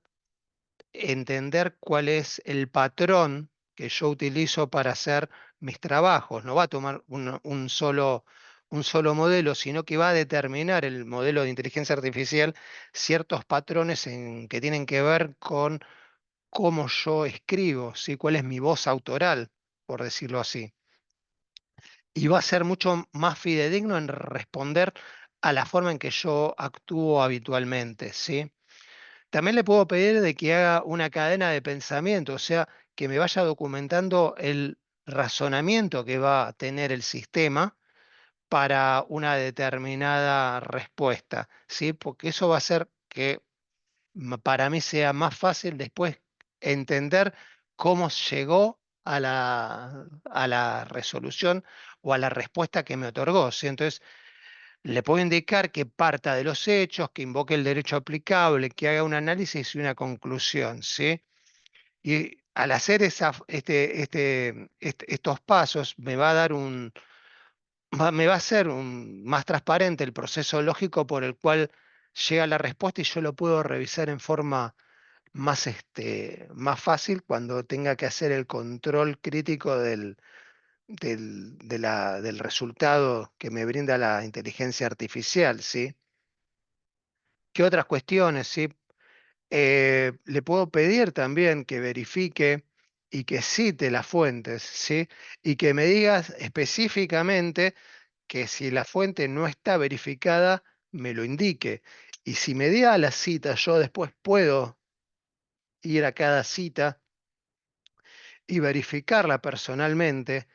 entender cuál es el patrón que yo utilizo para hacer mis trabajos. No va a tomar un solo modelo, sino que va a determinar el modelo de inteligencia artificial ciertos patrones que tienen que ver con cómo yo escribo, ¿sí? Cuál es mi voz autoral, por decirlo así. Y va a ser mucho más fidedigno en responder a la forma en que yo actúo habitualmente, ¿sí? También le puedo pedir de que haga una cadena de pensamiento, o sea, que me vaya documentando el razonamiento que va a tener el sistema para una determinada respuesta, ¿sí? Porque eso va a hacer que para mí sea más fácil después entender cómo llegó a la resolución o a la respuesta que me otorgó, ¿sí? Entonces, le puedo indicar que parta de los hechos, que invoque el derecho aplicable, que haga un análisis y una conclusión, ¿sí? Y al hacer estos pasos, me va a hacer más transparente el proceso lógico por el cual llega la respuesta y yo lo puedo revisar en forma más fácil cuando tenga que hacer el control crítico del resultado que me brinda la inteligencia artificial, ¿sí? ¿Qué otras cuestiones, sí? Le puedo pedir también que verifique y que cite las fuentes, ¿sí? Y que me digas específicamente que si la fuente no está verificada, me lo indique. Y si me da la cita, yo después puedo ir a cada cita y verificarla personalmente.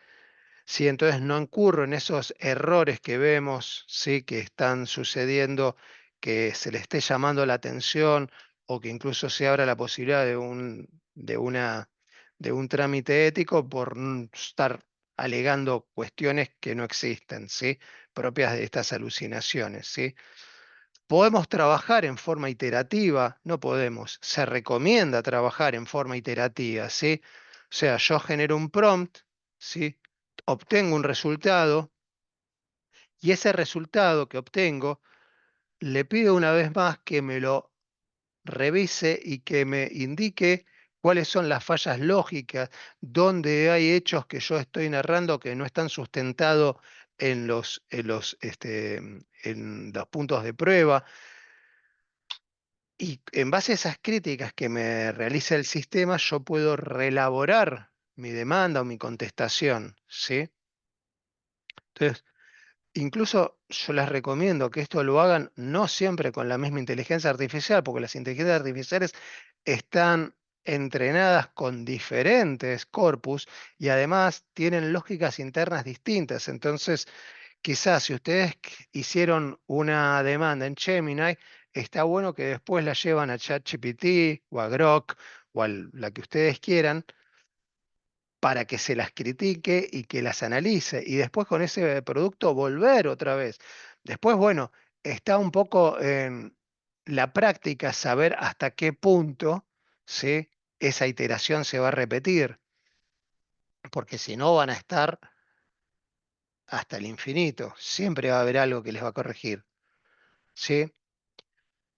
Sí, entonces no incurro en esos errores que vemos, sí, que están sucediendo, que se le esté llamando la atención o que incluso se abra la posibilidad de un trámite ético por estar alegando cuestiones que no existen, ¿sí? Propias de estas alucinaciones, ¿sí? Podemos trabajar en forma iterativa, no podemos, se recomienda trabajar en forma iterativa, ¿sí? O sea, yo genero un prompt, ¿sí? Obtengo un resultado y ese resultado que obtengo le pido una vez más que me lo revise y que me indique cuáles son las fallas lógicas, donde hay hechos que yo estoy narrando que no están sustentados en los puntos de prueba. Y en base a esas críticas que me realiza el sistema, yo puedo reelaborar mi demanda o mi contestación, ¿sí? Entonces, incluso yo les recomiendo que esto lo hagan no siempre con la misma inteligencia artificial, porque las inteligencias artificiales están entrenadas con diferentes corpus y además tienen lógicas internas distintas. Entonces, quizás si ustedes hicieron una demanda en Gemini, está bueno que después la llevan a ChatGPT o a Grok o a la que ustedes quieran para que se las critique y que las analice y después con ese producto volver otra vez. Después, bueno, está un poco en la práctica saber hasta qué punto, ¿sí?, esa iteración se va a repetir, porque si no van a estar hasta el infinito. Siempre va a haber algo que les va a corregir, ¿sí?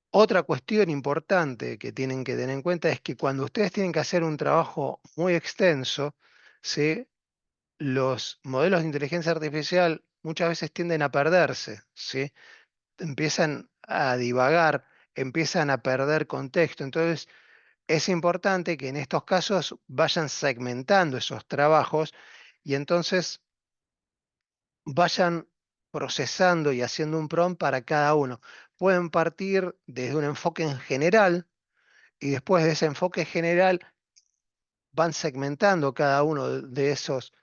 Otra cuestión importante que tienen que tener en cuenta es que cuando ustedes tienen que hacer un trabajo muy extenso, ¿sí?, los modelos de inteligencia artificial muchas veces tienden a perderse, ¿sí? Empiezan a divagar, empiezan a perder contexto. Entonces, es importante que en estos casos vayan segmentando esos trabajos y entonces vayan procesando y haciendo un prompt para cada uno. Pueden partir desde un enfoque en general y después de ese enfoque general van segmentando cada uno de esos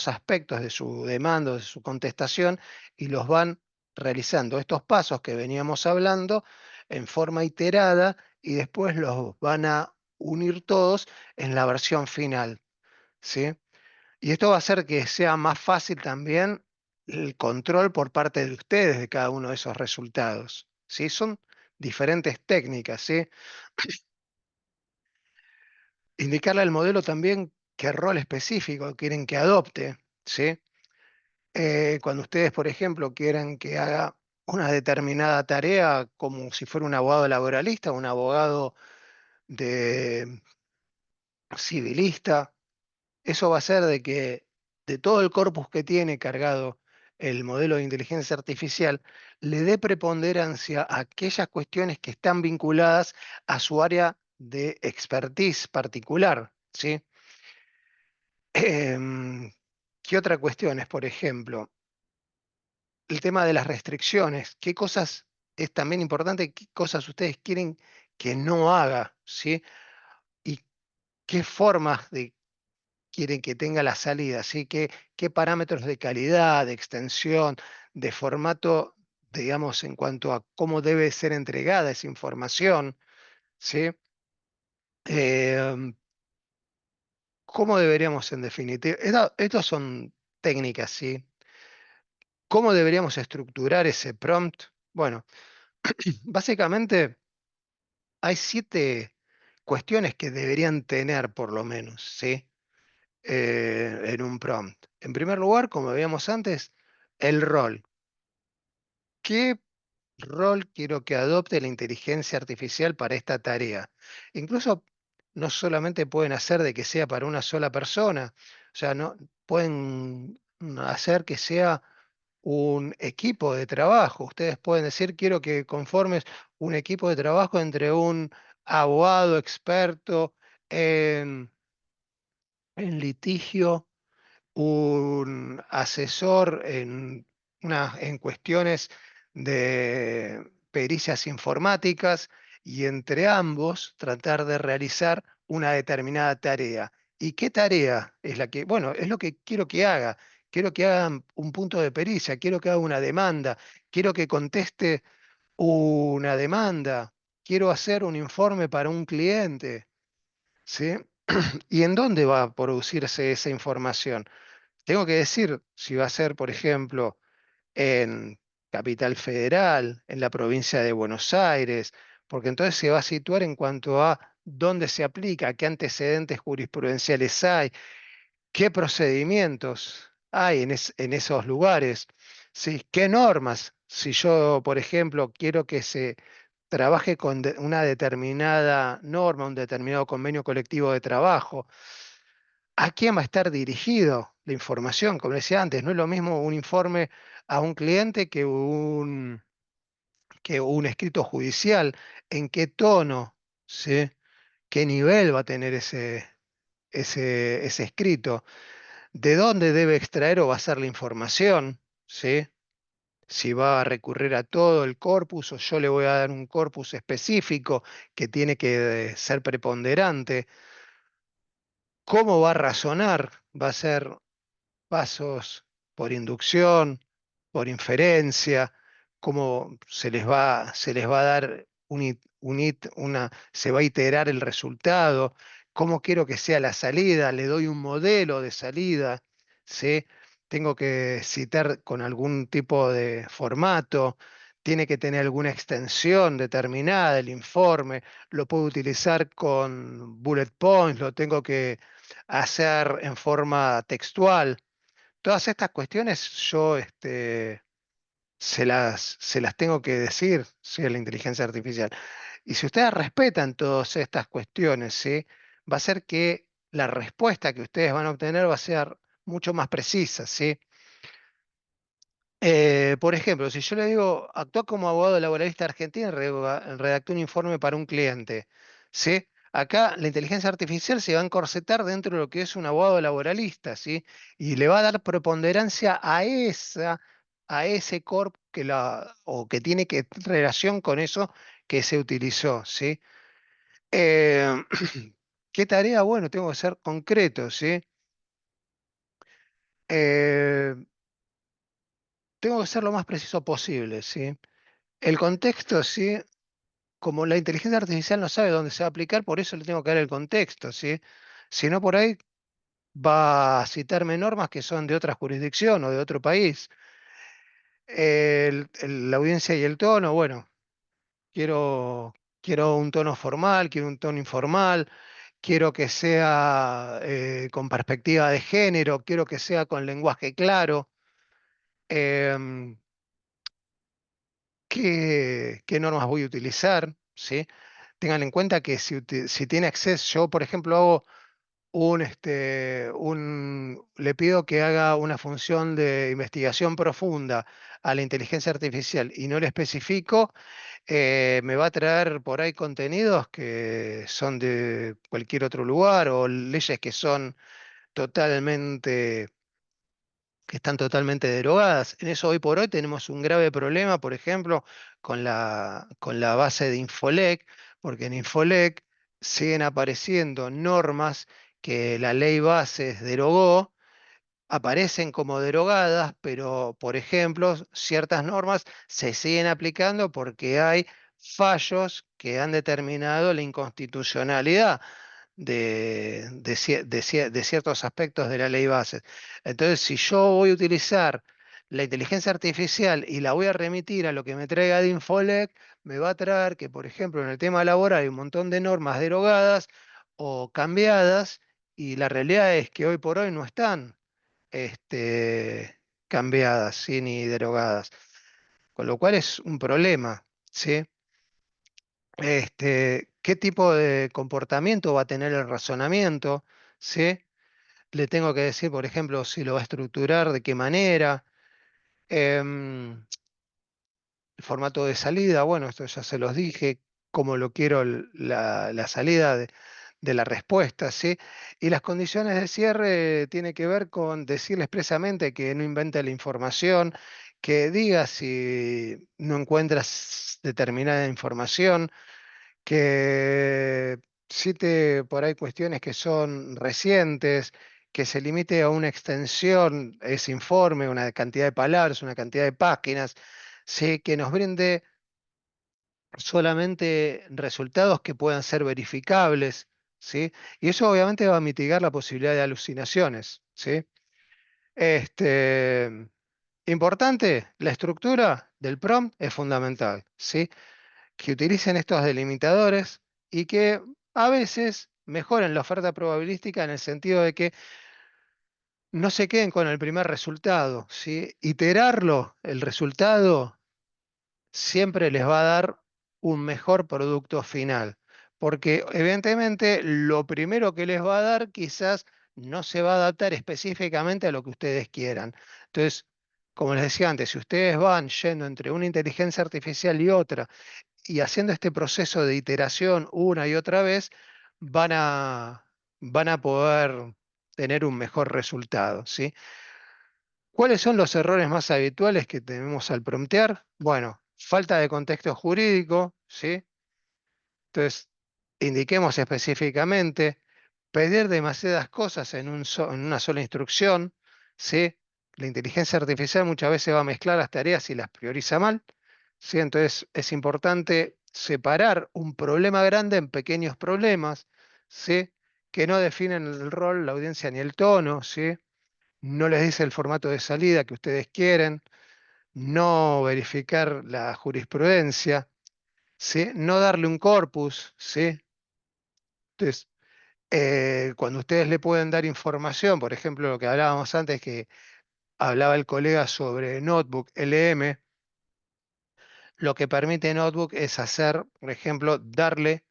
aspectos de su demanda, de su contestación, y los van realizando estos pasos que veníamos hablando en forma iterada y después los van a unir todos en la versión final, ¿sí? Y esto va a hacer que sea más fácil también el control por parte de ustedes de cada uno de esos resultados, ¿sí? Son diferentes técnicas, ¿sí? Indicarle al modelo también qué rol específico quieren que adopte, ¿sí? Cuando ustedes, por ejemplo, quieran que haga una determinada tarea como si fuera un abogado laboralista, un abogado de civilista, eso va a ser de que de todo el corpus que tiene cargado el modelo de inteligencia artificial, le dé preponderancia a aquellas cuestiones que están vinculadas a su área de expertise particular, ¿sí? Em, ¿Qué otra cuestión es, por ejemplo, el tema de las restricciones? ¿Qué cosas es también importante? ¿Qué cosas ustedes quieren que no haga? ¿Sí? ¿Y qué formas quieren que tenga la salida? ¿Sí? ¿Qué parámetros de calidad, de extensión, de formato, digamos, en cuanto a cómo debe ser entregada esa información? ¿Sí? Em, ¿Cómo deberíamos, en definitiva? Estos son técnicas, ¿sí? ¿Cómo deberíamos estructurar ese prompt? Bueno, básicamente hay 7 cuestiones que deberían tener por lo menos, ¿sí? En un prompt. En primer lugar, como veíamos antes, el rol. ¿Qué rol quiero que adopte la inteligencia artificial para esta tarea? Incluso no solamente pueden hacer de que sea para una sola persona, o sea, no pueden hacer que sea un equipo de trabajo. Ustedes pueden decir, quiero que conformes un equipo de trabajo entre un abogado experto en, en litigio, un asesor en cuestiones de pericias informáticas y entre ambos tratar de realizar una determinada tarea. ¿Y qué tarea es la que, bueno, es lo que quiero que haga? Quiero que haga un punto de pericia, quiero que haga una demanda, quiero que conteste una demanda, quiero hacer un informe para un cliente, ¿sí? ¿Y en dónde va a producirse esa información? Tengo que decir si va a ser, por ejemplo, en Capital Federal, en la provincia de Buenos Aires, porque entonces se va a situar en cuanto a dónde se aplica, qué antecedentes jurisprudenciales hay, qué procedimientos hay en esos lugares, ¿sí? ¿Qué normas? Si yo, por ejemplo, quiero que se trabaje con una determinada norma, un determinado convenio colectivo de trabajo, ¿a quién va a estar dirigido la información? Como decía antes, no es lo mismo un informe a un cliente que un escrito judicial. ¿En qué tono? ¿Sí? ¿Qué nivel va a tener ese escrito? ¿De dónde debe extraer o basar la información? ¿Sí? si va a recurrir a todo el corpus o yo le voy a dar un corpus específico que tiene que ser preponderante. ¿Cómo va a razonar? ¿Va a ser pasos por inducción, por inferencia? ¿Cómo se les va a dar se va a iterar el resultado? ¿Cómo quiero que sea la salida? ¿Le doy un modelo de salida? ¿Sí? Tengo que citar con algún tipo de formato. Tiene que tener alguna extensión determinada el informe. Lo puedo utilizar con bullet points. Lo tengo que hacer en forma textual. Todas estas cuestiones yo se las tengo que decir, sí, a la inteligencia artificial. Y si ustedes respetan todas estas cuestiones, ¿sí? Va a ser que la respuesta que ustedes van a obtener va a ser mucho más precisa, ¿sí? Por ejemplo, si yo le digo, actúa como abogado laboralista argentino y redactó un informe para un cliente, ¿sí? Acá la inteligencia artificial se va a encorsetar dentro de lo que es un abogado laboralista, ¿sí? Y le va a dar preponderancia a ese corp o que tiene relación con eso que se utilizó, ¿sí? Eh, ¿Qué tarea? Bueno, tengo que ser concreto, ¿sí? Eh, Tengo que ser lo más preciso posible, ¿sí? El contexto, sí, como la inteligencia artificial no sabe dónde se va a aplicar, por eso le tengo que dar el contexto, ¿sí? Si no, por ahí va a citarme normas que son de otra jurisdicción o de otro país. La audiencia y el tono, bueno, quiero, quiero un tono formal, quiero un tono informal, quiero que sea con perspectiva de género, quiero que sea con lenguaje claro. Em, ¿qué normas voy a utilizar? ¿Sí? Tengan en cuenta que si tiene acceso, yo por ejemplo hago le pido que haga una función de investigación profunda a la inteligencia artificial y no le especifico, me va a traer por ahí contenidos que son de cualquier otro lugar o leyes totalmente, que están totalmente derogadas. En eso hoy por hoy tenemos un grave problema, por ejemplo, con la base de Infolec, porque en Infolec siguen apareciendo normas que la ley bases derogó, aparecen como derogadas, pero, por ejemplo, ciertas normas se siguen aplicando porque hay fallos que han determinado la inconstitucionalidad de ciertos aspectos de la ley base. Entonces, si yo voy a utilizar la inteligencia artificial y la voy a remitir a lo que me traiga de Infolec, me va a traer que, por ejemplo, en el tema laboral hay un montón de normas derogadas o cambiadas, y la realidad es que hoy por hoy no están cambiadas, ¿sí? Ni derogadas, con lo cual es un problema, ¿sí? ¿Qué tipo de comportamiento va a tener el razonamiento? ¿Sí? Le tengo que decir, por ejemplo, si lo va a estructurar, de qué manera, em, el formato de salida, bueno, esto ya se los dije, cómo lo quiero la salida de la respuesta, ¿sí? Y las condiciones de cierre tiene que ver con decirle expresamente que no invente la información, que diga si no encuentras determinada información, que cite por ahí cuestiones que son recientes, que se limite a una extensión, ese informe, una cantidad de palabras, una cantidad de páginas, sí, que nos brinde solamente resultados que puedan ser verificables, ¿sí? Y eso obviamente va a mitigar la posibilidad de alucinaciones, ¿sí? Este, Importante, la estructura del prompt es fundamental, ¿sí? Que utilicen estos delimitadores y que a veces mejoren la oferta probabilística en el sentido de que no se queden con el primer resultado, ¿sí? Iterarlo, el resultado siempre les va a dar un mejor producto final, porque evidentemente lo primero que les va a dar quizás no se va a adaptar específicamente a lo que ustedes quieran. Entonces, como les decía antes, si ustedes van yendo entre una inteligencia artificial y otra, y haciendo este proceso de iteración una y otra vez, van a, van a poder tener un mejor resultado, ¿sí? ¿Cuáles son los errores más habituales que tenemos al promptear? Bueno, falta de contexto jurídico, ¿sí? Entonces, indiquemos específicamente, pedir demasiadas cosas en una sola instrucción, ¿sí? La inteligencia artificial muchas veces va a mezclar las tareas y las prioriza mal, ¿sí? Entonces, es importante separar un problema grande en pequeños problemas, ¿sí? Que no definen el rol, la audiencia ni el tono, ¿sí? No les dice el formato de salida que ustedes quieren, no verificar la jurisprudencia, ¿sí? No darle un corpus, ¿sí? Entonces, cuando ustedes le pueden dar información, por ejemplo, lo que hablábamos antes, que hablaba el colega sobre Notebook LM, lo que permite Notebook es hacer, por ejemplo, darle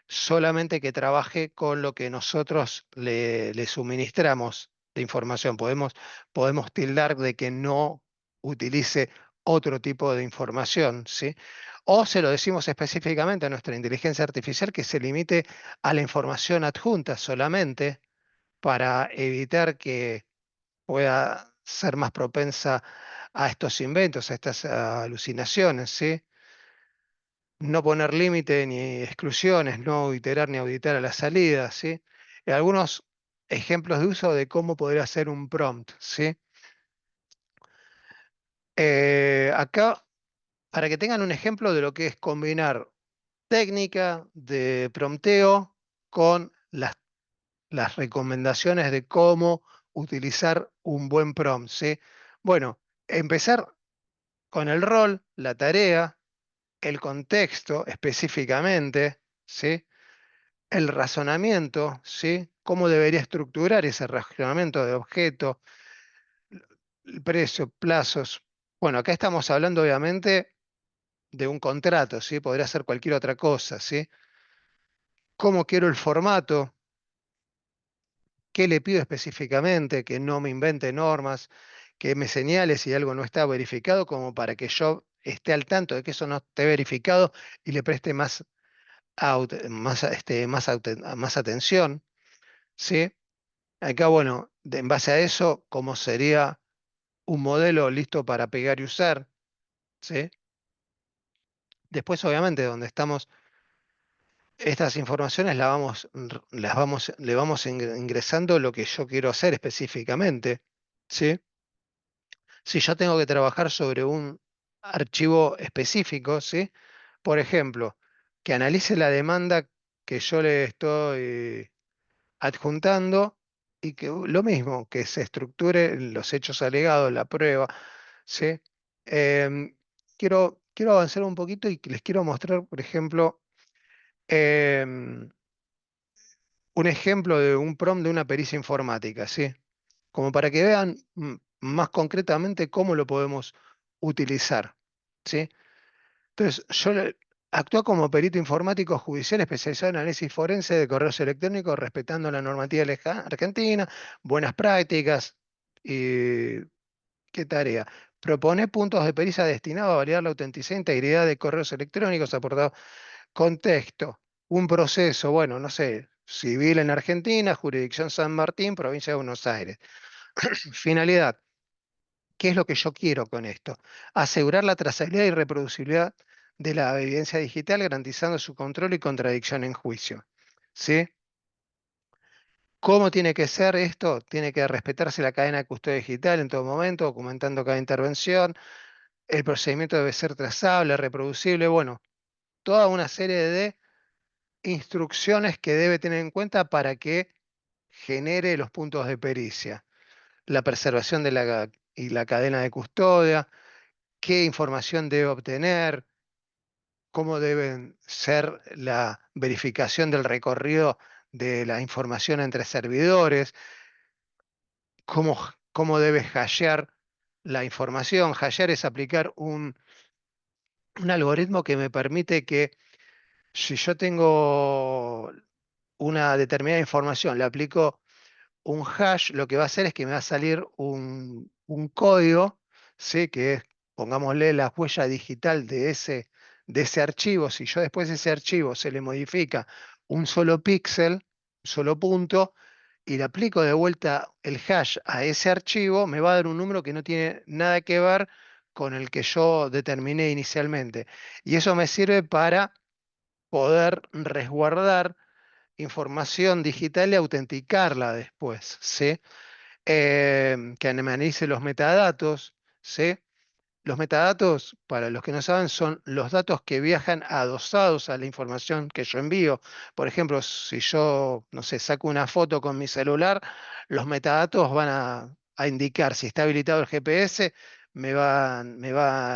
solamente que trabaje con lo que nosotros le suministramos de información. Podemos tildar de que no utilice otro tipo de información, ¿sí? O se lo decimos específicamente a nuestra inteligencia artificial que se limite a la información adjunta solamente para evitar que pueda ser más propensa a estos inventos, a estas alucinaciones, ¿sí? No poner límite ni exclusiones, no iterar ni auditar a la salida, ¿sí? Algunos ejemplos de uso de cómo poder hacer un prompt, ¿sí? Acá, para que tengan un ejemplo de lo que es combinar técnica de prompteo con las recomendaciones de cómo utilizar un buen prompt, ¿sí? Bueno, empezar con el rol, la tarea, el contexto específicamente, ¿sí? El razonamiento, ¿sí? Cómo debería estructurar ese razonamiento de objeto, el precio, plazos. Bueno, acá estamos hablando obviamente de un contrato, ¿sí? Podría ser cualquier otra cosa, ¿sí? ¿Cómo quiero el formato? ¿Qué le pido específicamente? Que no me invente normas, que me señale si algo no está verificado, como para que yo esté al tanto de que eso no esté verificado y le preste más atención, ¿sí? Acá, bueno, en base a eso, ¿cómo sería un modelo listo para pegar y usar? ¿Sí? Después, obviamente, donde estamos, estas informaciones le vamos ingresando lo que yo quiero hacer específicamente, ¿sí? Si yo tengo que trabajar sobre un archivo específico, ¿sí? Por ejemplo, que analice la demanda que yo le estoy adjuntando y que lo mismo, que se estructure los hechos alegados, la prueba, ¿sí? Quiero avanzar un poquito y les quiero mostrar, por ejemplo, em, un ejemplo de un prompt de una pericia informática, ¿sí? Como para que vean más concretamente cómo lo podemos utilizar, ¿sí? Entonces, actúa como perito informático judicial especializado en análisis forense de correos electrónicos, respetando la normativa argentina, buenas prácticas y qué tarea. Propone puntos de pericia destinados a validar la autenticidad e integridad de correos electrónicos aportados. Contexto, un proceso, bueno, no sé, civil en Argentina, jurisdicción San Martín, provincia de Buenos Aires. Finalidad, ¿qué es lo que yo quiero con esto? Asegurar la trazabilidad y reproducibilidad de la evidencia digital, garantizando su control y contradicción en juicio. ¿Sí? ¿Cómo tiene que ser esto? Tiene que respetarse la cadena de custodia digital en todo momento, documentando cada intervención. El procedimiento debe ser trazable, reproducible. Bueno, toda una serie de instrucciones que debe tener en cuenta para que genere los puntos de pericia. La preservación de y la cadena de custodia, qué información debe obtener, cómo deben ser la verificación del recorrido de la información entre servidores, cómo debe hashear la información. Hashear es aplicar un algoritmo que me permite que si yo tengo una determinada información, le aplico un hash, lo que va a hacer es que me va a salir un código, ¿sí? Que es, pongámosle, la huella digital de ese archivo. Si yo después ese archivo se le modifica un solo píxel, un solo punto, y le aplico de vuelta el hash a ese archivo, me va a dar un número que no tiene nada que ver con el que yo determiné inicialmente. Y eso me sirve para poder resguardar información digital y autenticarla después, ¿sí? Que me analice los metadatos, ¿sí? Los metadatos, para los que no saben, son los datos que viajan adosados a la información que yo envío. Por ejemplo, si yo, no sé, saco una foto con mi celular, los metadatos van a indicar si está habilitado el GPS, me va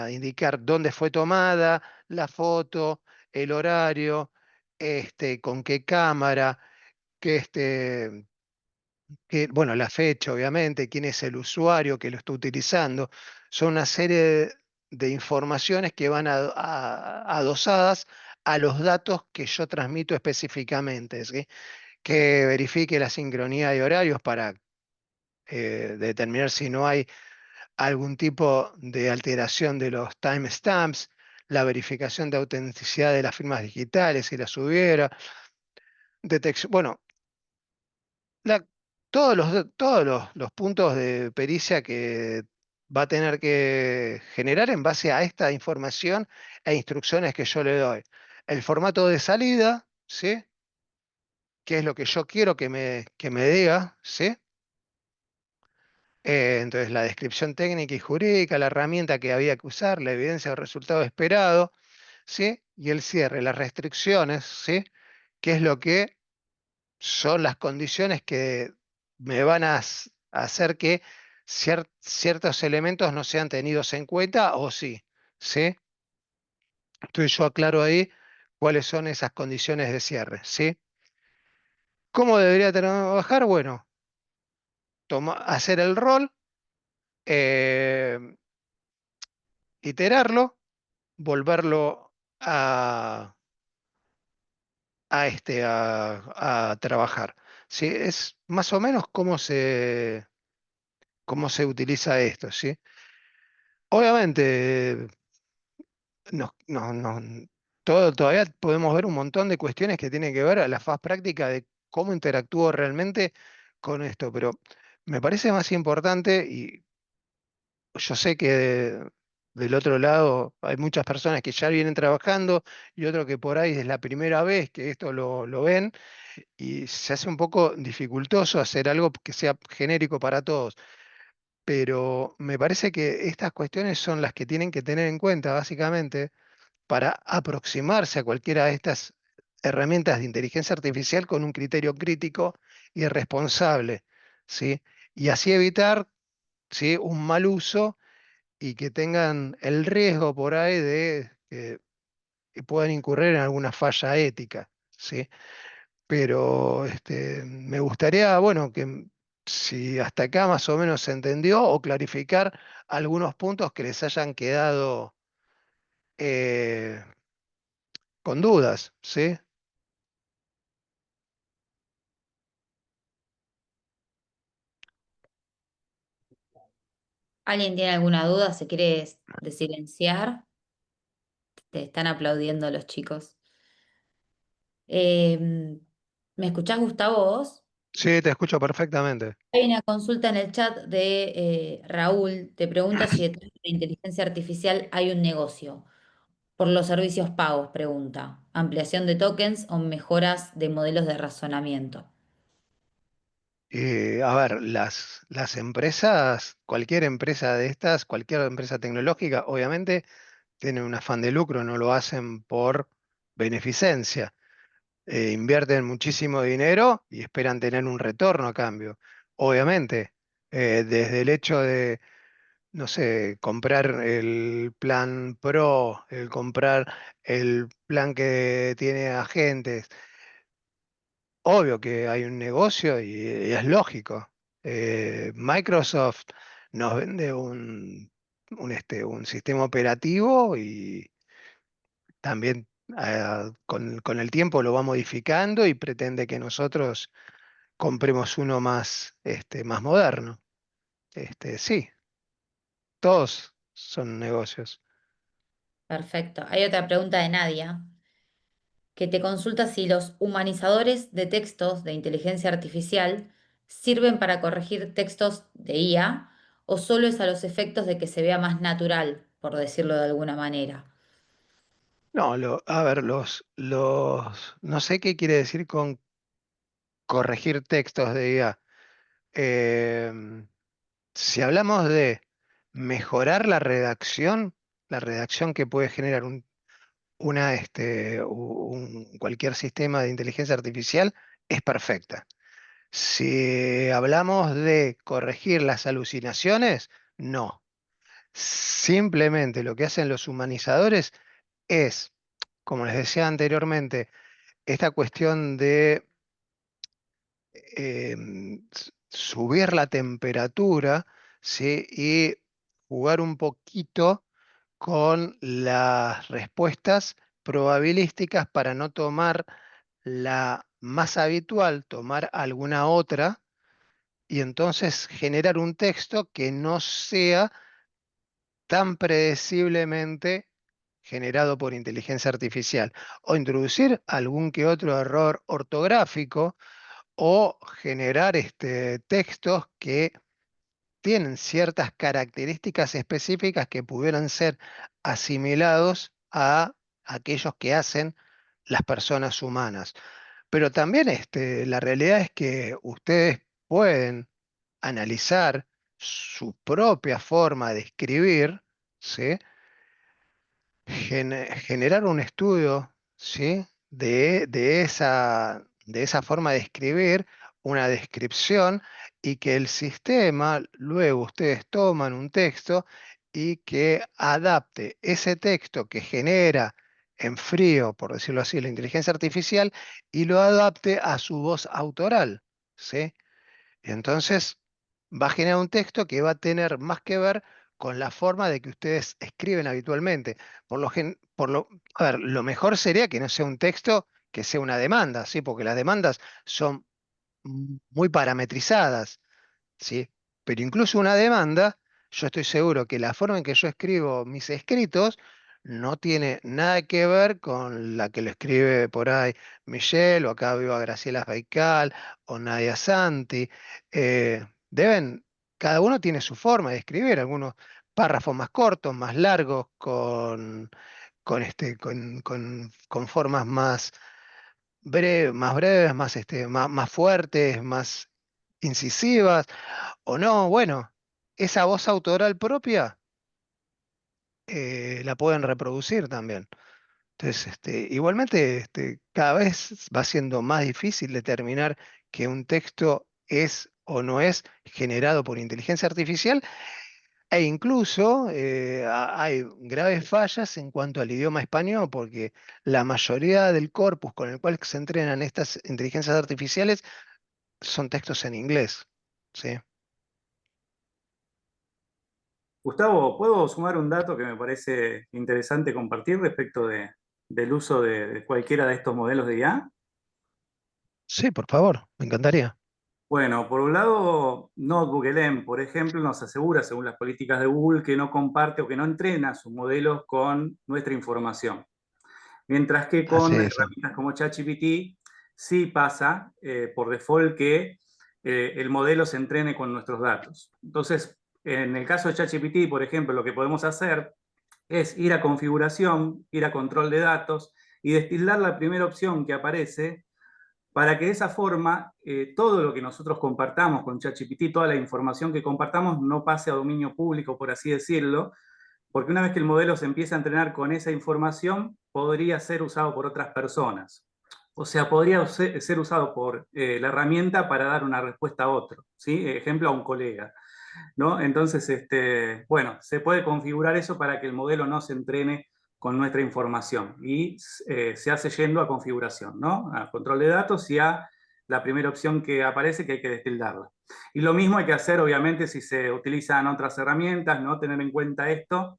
a indicar dónde fue tomada la foto, el horario, con qué cámara, qué bueno, la fecha, obviamente, quién es el usuario que lo está utilizando. Son una serie de informaciones que van adosadas a los datos que yo transmito específicamente, ¿sí? Que verifique la sincronía de horarios para determinar si no hay algún tipo de alteración de los timestamps, la verificación de autenticidad de las firmas digitales, si las hubiera, detección, bueno, la- los puntos de pericia que va a tener que generar en base a esta información e instrucciones que yo le doy. El formato de salida, ¿sí? ¿Qué es lo que yo quiero que me diga? ¿Sí? Entonces, la descripción técnica y jurídica, la herramienta que había que usar, la evidencia del resultado esperado, ¿sí? Y el cierre, las restricciones, ¿sí? ¿Qué es lo que son las condiciones que me van a hacer que ciertos elementos no sean tenidos en cuenta o sí, ¿sí? Entonces yo aclaro ahí cuáles son esas condiciones de cierre, ¿sí? ¿Cómo debería trabajar? Bueno, hacer el rol, eh, iterarlo, volverlo a trabajar, ¿sí? Es más o menos cómo se utiliza esto, ¿sí? Obviamente, todavía podemos ver un montón de cuestiones que tienen que ver a la faz práctica de cómo interactúo realmente con esto, pero me parece más importante, y yo sé que del otro lado hay muchas personas que ya vienen trabajando y otros que por ahí es la primera vez que esto lo ven y se hace un poco dificultoso hacer algo que sea genérico para todos. Pero me parece que estas cuestiones son las que tienen que tener en cuenta, básicamente, para aproximarse a cualquiera de estas herramientas de inteligencia artificial con un criterio crítico y responsable, ¿sí? Y así evitar, ¿sí? Un mal uso y que tengan el riesgo por ahí de que puedan incurrir en alguna falla ética, ¿sí? Pero me gustaría, bueno, que si hasta acá más o menos se entendió o clarificar algunos puntos que les hayan quedado eh, con dudas, ¿sí? ¿Alguien tiene alguna duda? ¿Se quiere desilenciar? Te están aplaudiendo los chicos. ¿Me escuchás, Gustavo, vos? Sí, te escucho perfectamente. Hay una consulta en el chat de Raúl. Te pregunta si detrás de la inteligencia artificial hay un negocio. Por los servicios pagos, pregunta. Ampliación de tokens o mejoras de modelos de razonamiento. A ver, las empresas, cualquier empresa de estas, cualquier empresa tecnológica, obviamente tienen un afán de lucro, no lo hacen por beneficencia. Invierten muchísimo dinero y esperan tener un retorno a cambio. Obviamente, desde el hecho de, no sé, comprar el plan Pro, el comprar el plan que tiene agentes, obvio que hay un negocio y es lógico. Microsoft nos vende un sistema operativo y también con el tiempo lo va modificando y pretende que nosotros compremos uno más, más moderno. Sí, todos son negocios. Perfecto. Hay otra pregunta de Nadia, que te consulta si los humanizadores de textos de inteligencia artificial ¿Sirven para corregir textos de IA o solo es a los efectos de que se vea más natural, por decirlo de alguna manera? No, a ver, no sé qué quiere decir con corregir textos de IA. Em, si hablamos de mejorar la redacción que puede generar cualquier sistema de inteligencia artificial es perfecta. Si hablamos de corregir las alucinaciones, no. Simplemente lo que hacen los humanizadores es, como les decía anteriormente, esta cuestión de subir la temperatura, ¿sí? Y jugar un poquito con las respuestas probabilísticas para no tomar la más habitual, tomar alguna otra y entonces generar un texto que no sea tan predeciblemente generado por inteligencia artificial, o introducir algún que otro error ortográfico, o generar textos que tienen ciertas características específicas que pudieran ser asimilados a aquellos que hacen las personas humanas. Pero también la realidad es que ustedes pueden analizar su propia forma de escribir, ¿sí? Generar un estudio, ¿sí? De esa forma de escribir, una descripción, y que el sistema, luego ustedes toman un texto y que adapte ese texto que genera en frío, por decirlo así, la inteligencia artificial, y lo adapte a su voz autoral, ¿sí? Entonces va a generar un texto que va a tener más que ver con la forma de que ustedes escriben habitualmente. A ver, lo mejor sería que no sea un texto que sea una demanda, ¿sí? Porque las demandas son muy parametrizadas, ¿sí? Pero incluso una demanda, yo estoy seguro que la forma en que yo escribo mis escritos no tiene nada que ver con la que lo escribe por ahí Michelle, o acá veo a Graciela Faical, o Nadia Santi. Deben, cada uno tiene su forma de escribir, algunos párrafos más cortos, más largos, con formas más breves, más fuertes, más incisivas, o no, bueno, esa voz autoral propia la pueden reproducir también. Entonces, igualmente, cada vez va siendo más difícil determinar que un texto es o no es generado por inteligencia artificial, e incluso hay graves fallas en cuanto al idioma español, porque la mayoría del corpus con el cual se entrenan estas inteligencias artificiales son textos en inglés. ¿Sí? Gustavo, ¿puedo sumar un dato que me parece interesante compartir respecto del uso de cualquiera de estos modelos de IA? Sí, por favor, me encantaría. Bueno, por un lado, NotebookLM, por ejemplo, nos asegura, según las políticas de Google, que no comparte o que no entrena sus modelos con nuestra información. Mientras que Así con es. herramientas como ChatGPT sí pasa por default que el modelo se entrene con nuestros datos. Entonces, en el caso de ChatGPT, por ejemplo, lo que podemos hacer es ir a configuración, ir a control de datos y destilar la primera opción que aparece para que de esa forma todo lo que nosotros compartamos con ChatGPT, toda la información que compartamos no pase a dominio público, por así decirlo, porque una vez que el modelo se empieza a entrenar con esa información, podría ser usado por otras personas. O sea, podría ser usado por la herramienta para dar una respuesta a otro, ¿sí? Ejemplo, a un colega, ¿no? Entonces, bueno, se puede configurar eso para que el modelo no se entrene con nuestra información y se hace yendo a configuración, ¿no? A control de datos y a la primera opción que aparece que hay que destildarla. Y lo mismo hay que hacer, obviamente, si se utilizan otras herramientas, ¿no? Tener en cuenta esto.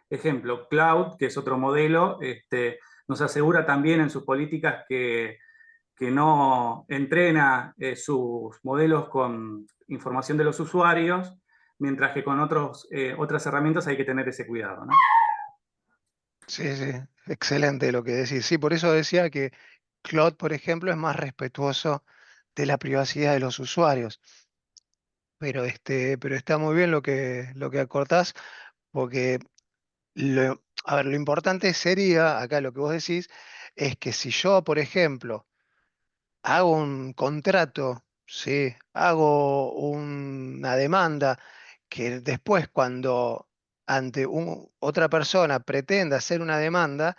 Ejemplo, Cloud, que es otro modelo, nos asegura también en sus políticas que no entrena sus modelos con información de los usuarios, mientras que con otras herramientas hay que tener ese cuidado, ¿no? Sí, sí, excelente lo que decís. Sí, por eso decía que Claude, por ejemplo, es más respetuoso de la privacidad de los usuarios. Pero está muy bien lo que acortás, porque a ver, lo importante sería, acá lo que vos decís, es que si yo, por ejemplo, hago un contrato, ¿sí? Hago una demanda que después cuando ante otra persona pretenda hacer una demanda,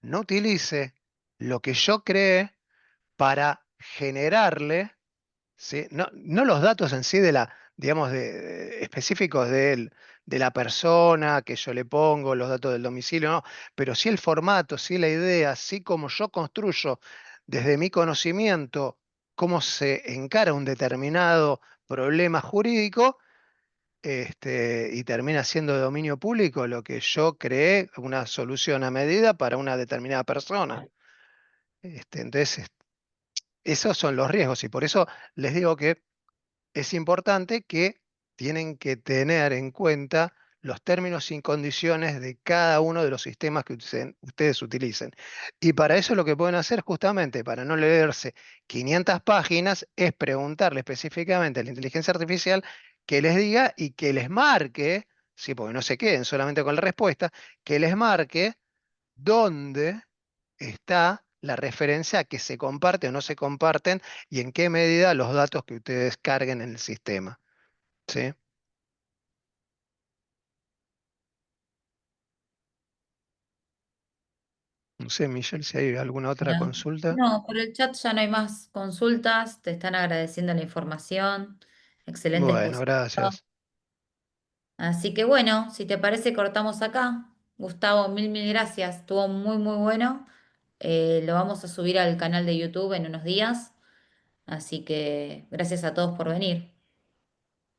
no utilice lo que yo creé para generarle, ¿sí? No los datos en sí de la, digamos, específicos de la persona que yo le pongo, los datos del domicilio, no, pero sí el formato, sí la idea, sí como yo construyo desde mi conocimiento cómo se encara un determinado problema jurídico, y termina siendo de dominio público lo que yo creé, una solución a medida para una determinada persona. Entonces, esos son los riesgos y por eso les digo que es importante que tienen que tener en cuenta los términos y condiciones de cada uno de los sistemas que ustedes utilicen. Y para eso lo que pueden hacer justamente, para no leerse 500 páginas, es preguntarle específicamente a la inteligencia artificial que les diga y que les marque, sí, porque no se queden solamente con la respuesta, que les marque dónde está la referencia a que se comparte o no se comparten y en qué medida los datos que ustedes carguen en el sistema. ¿Sí? No sé, Michelle, si hay alguna otra Bueno, consulta. no, por el chat ya no hay más consultas, te están agradeciendo la información, excelente Bueno, exposición. gracias. Así que bueno, si te parece, cortamos acá. Gustavo, mil gracias, estuvo muy bueno. Lo vamos a subir al canal de YouTube en unos días, así que gracias a todos por venir.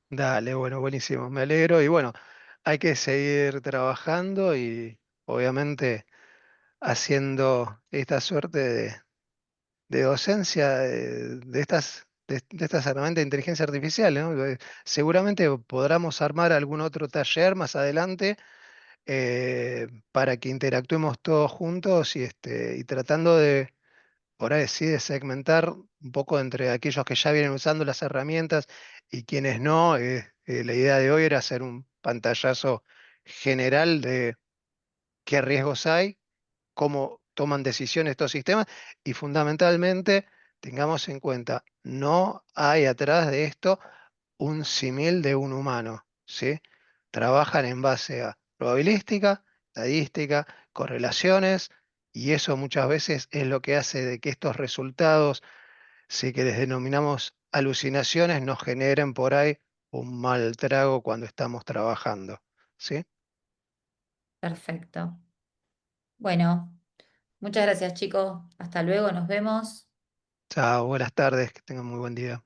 Dale, bueno, buenísimo. Me alegro y bueno, hay que seguir trabajando y obviamente haciendo esta suerte de docencia de estas herramientas de inteligencia artificial, ¿no? Seguramente podamos armar algún otro taller más adelante, para que interactuemos todos juntos y tratando de, por ahí sí, de segmentar un poco entre aquellos que ya vienen usando las herramientas y quienes no. La idea de hoy era hacer un pantallazo general de qué riesgos hay, cómo toman decisiones estos sistemas y fundamentalmente tengamos en cuenta, no hay atrás de esto un símil de un humano, ¿sí? Trabajan en base a probabilística, estadística, correlaciones, y eso muchas veces es lo que hace de que estos resultados, sí que les denominamos alucinaciones, nos generen por ahí un mal trago cuando estamos trabajando, ¿sí? Perfecto. Bueno, muchas gracias chicos. Hasta luego, nos vemos. Chao, buenas tardes, que tengan muy buen día.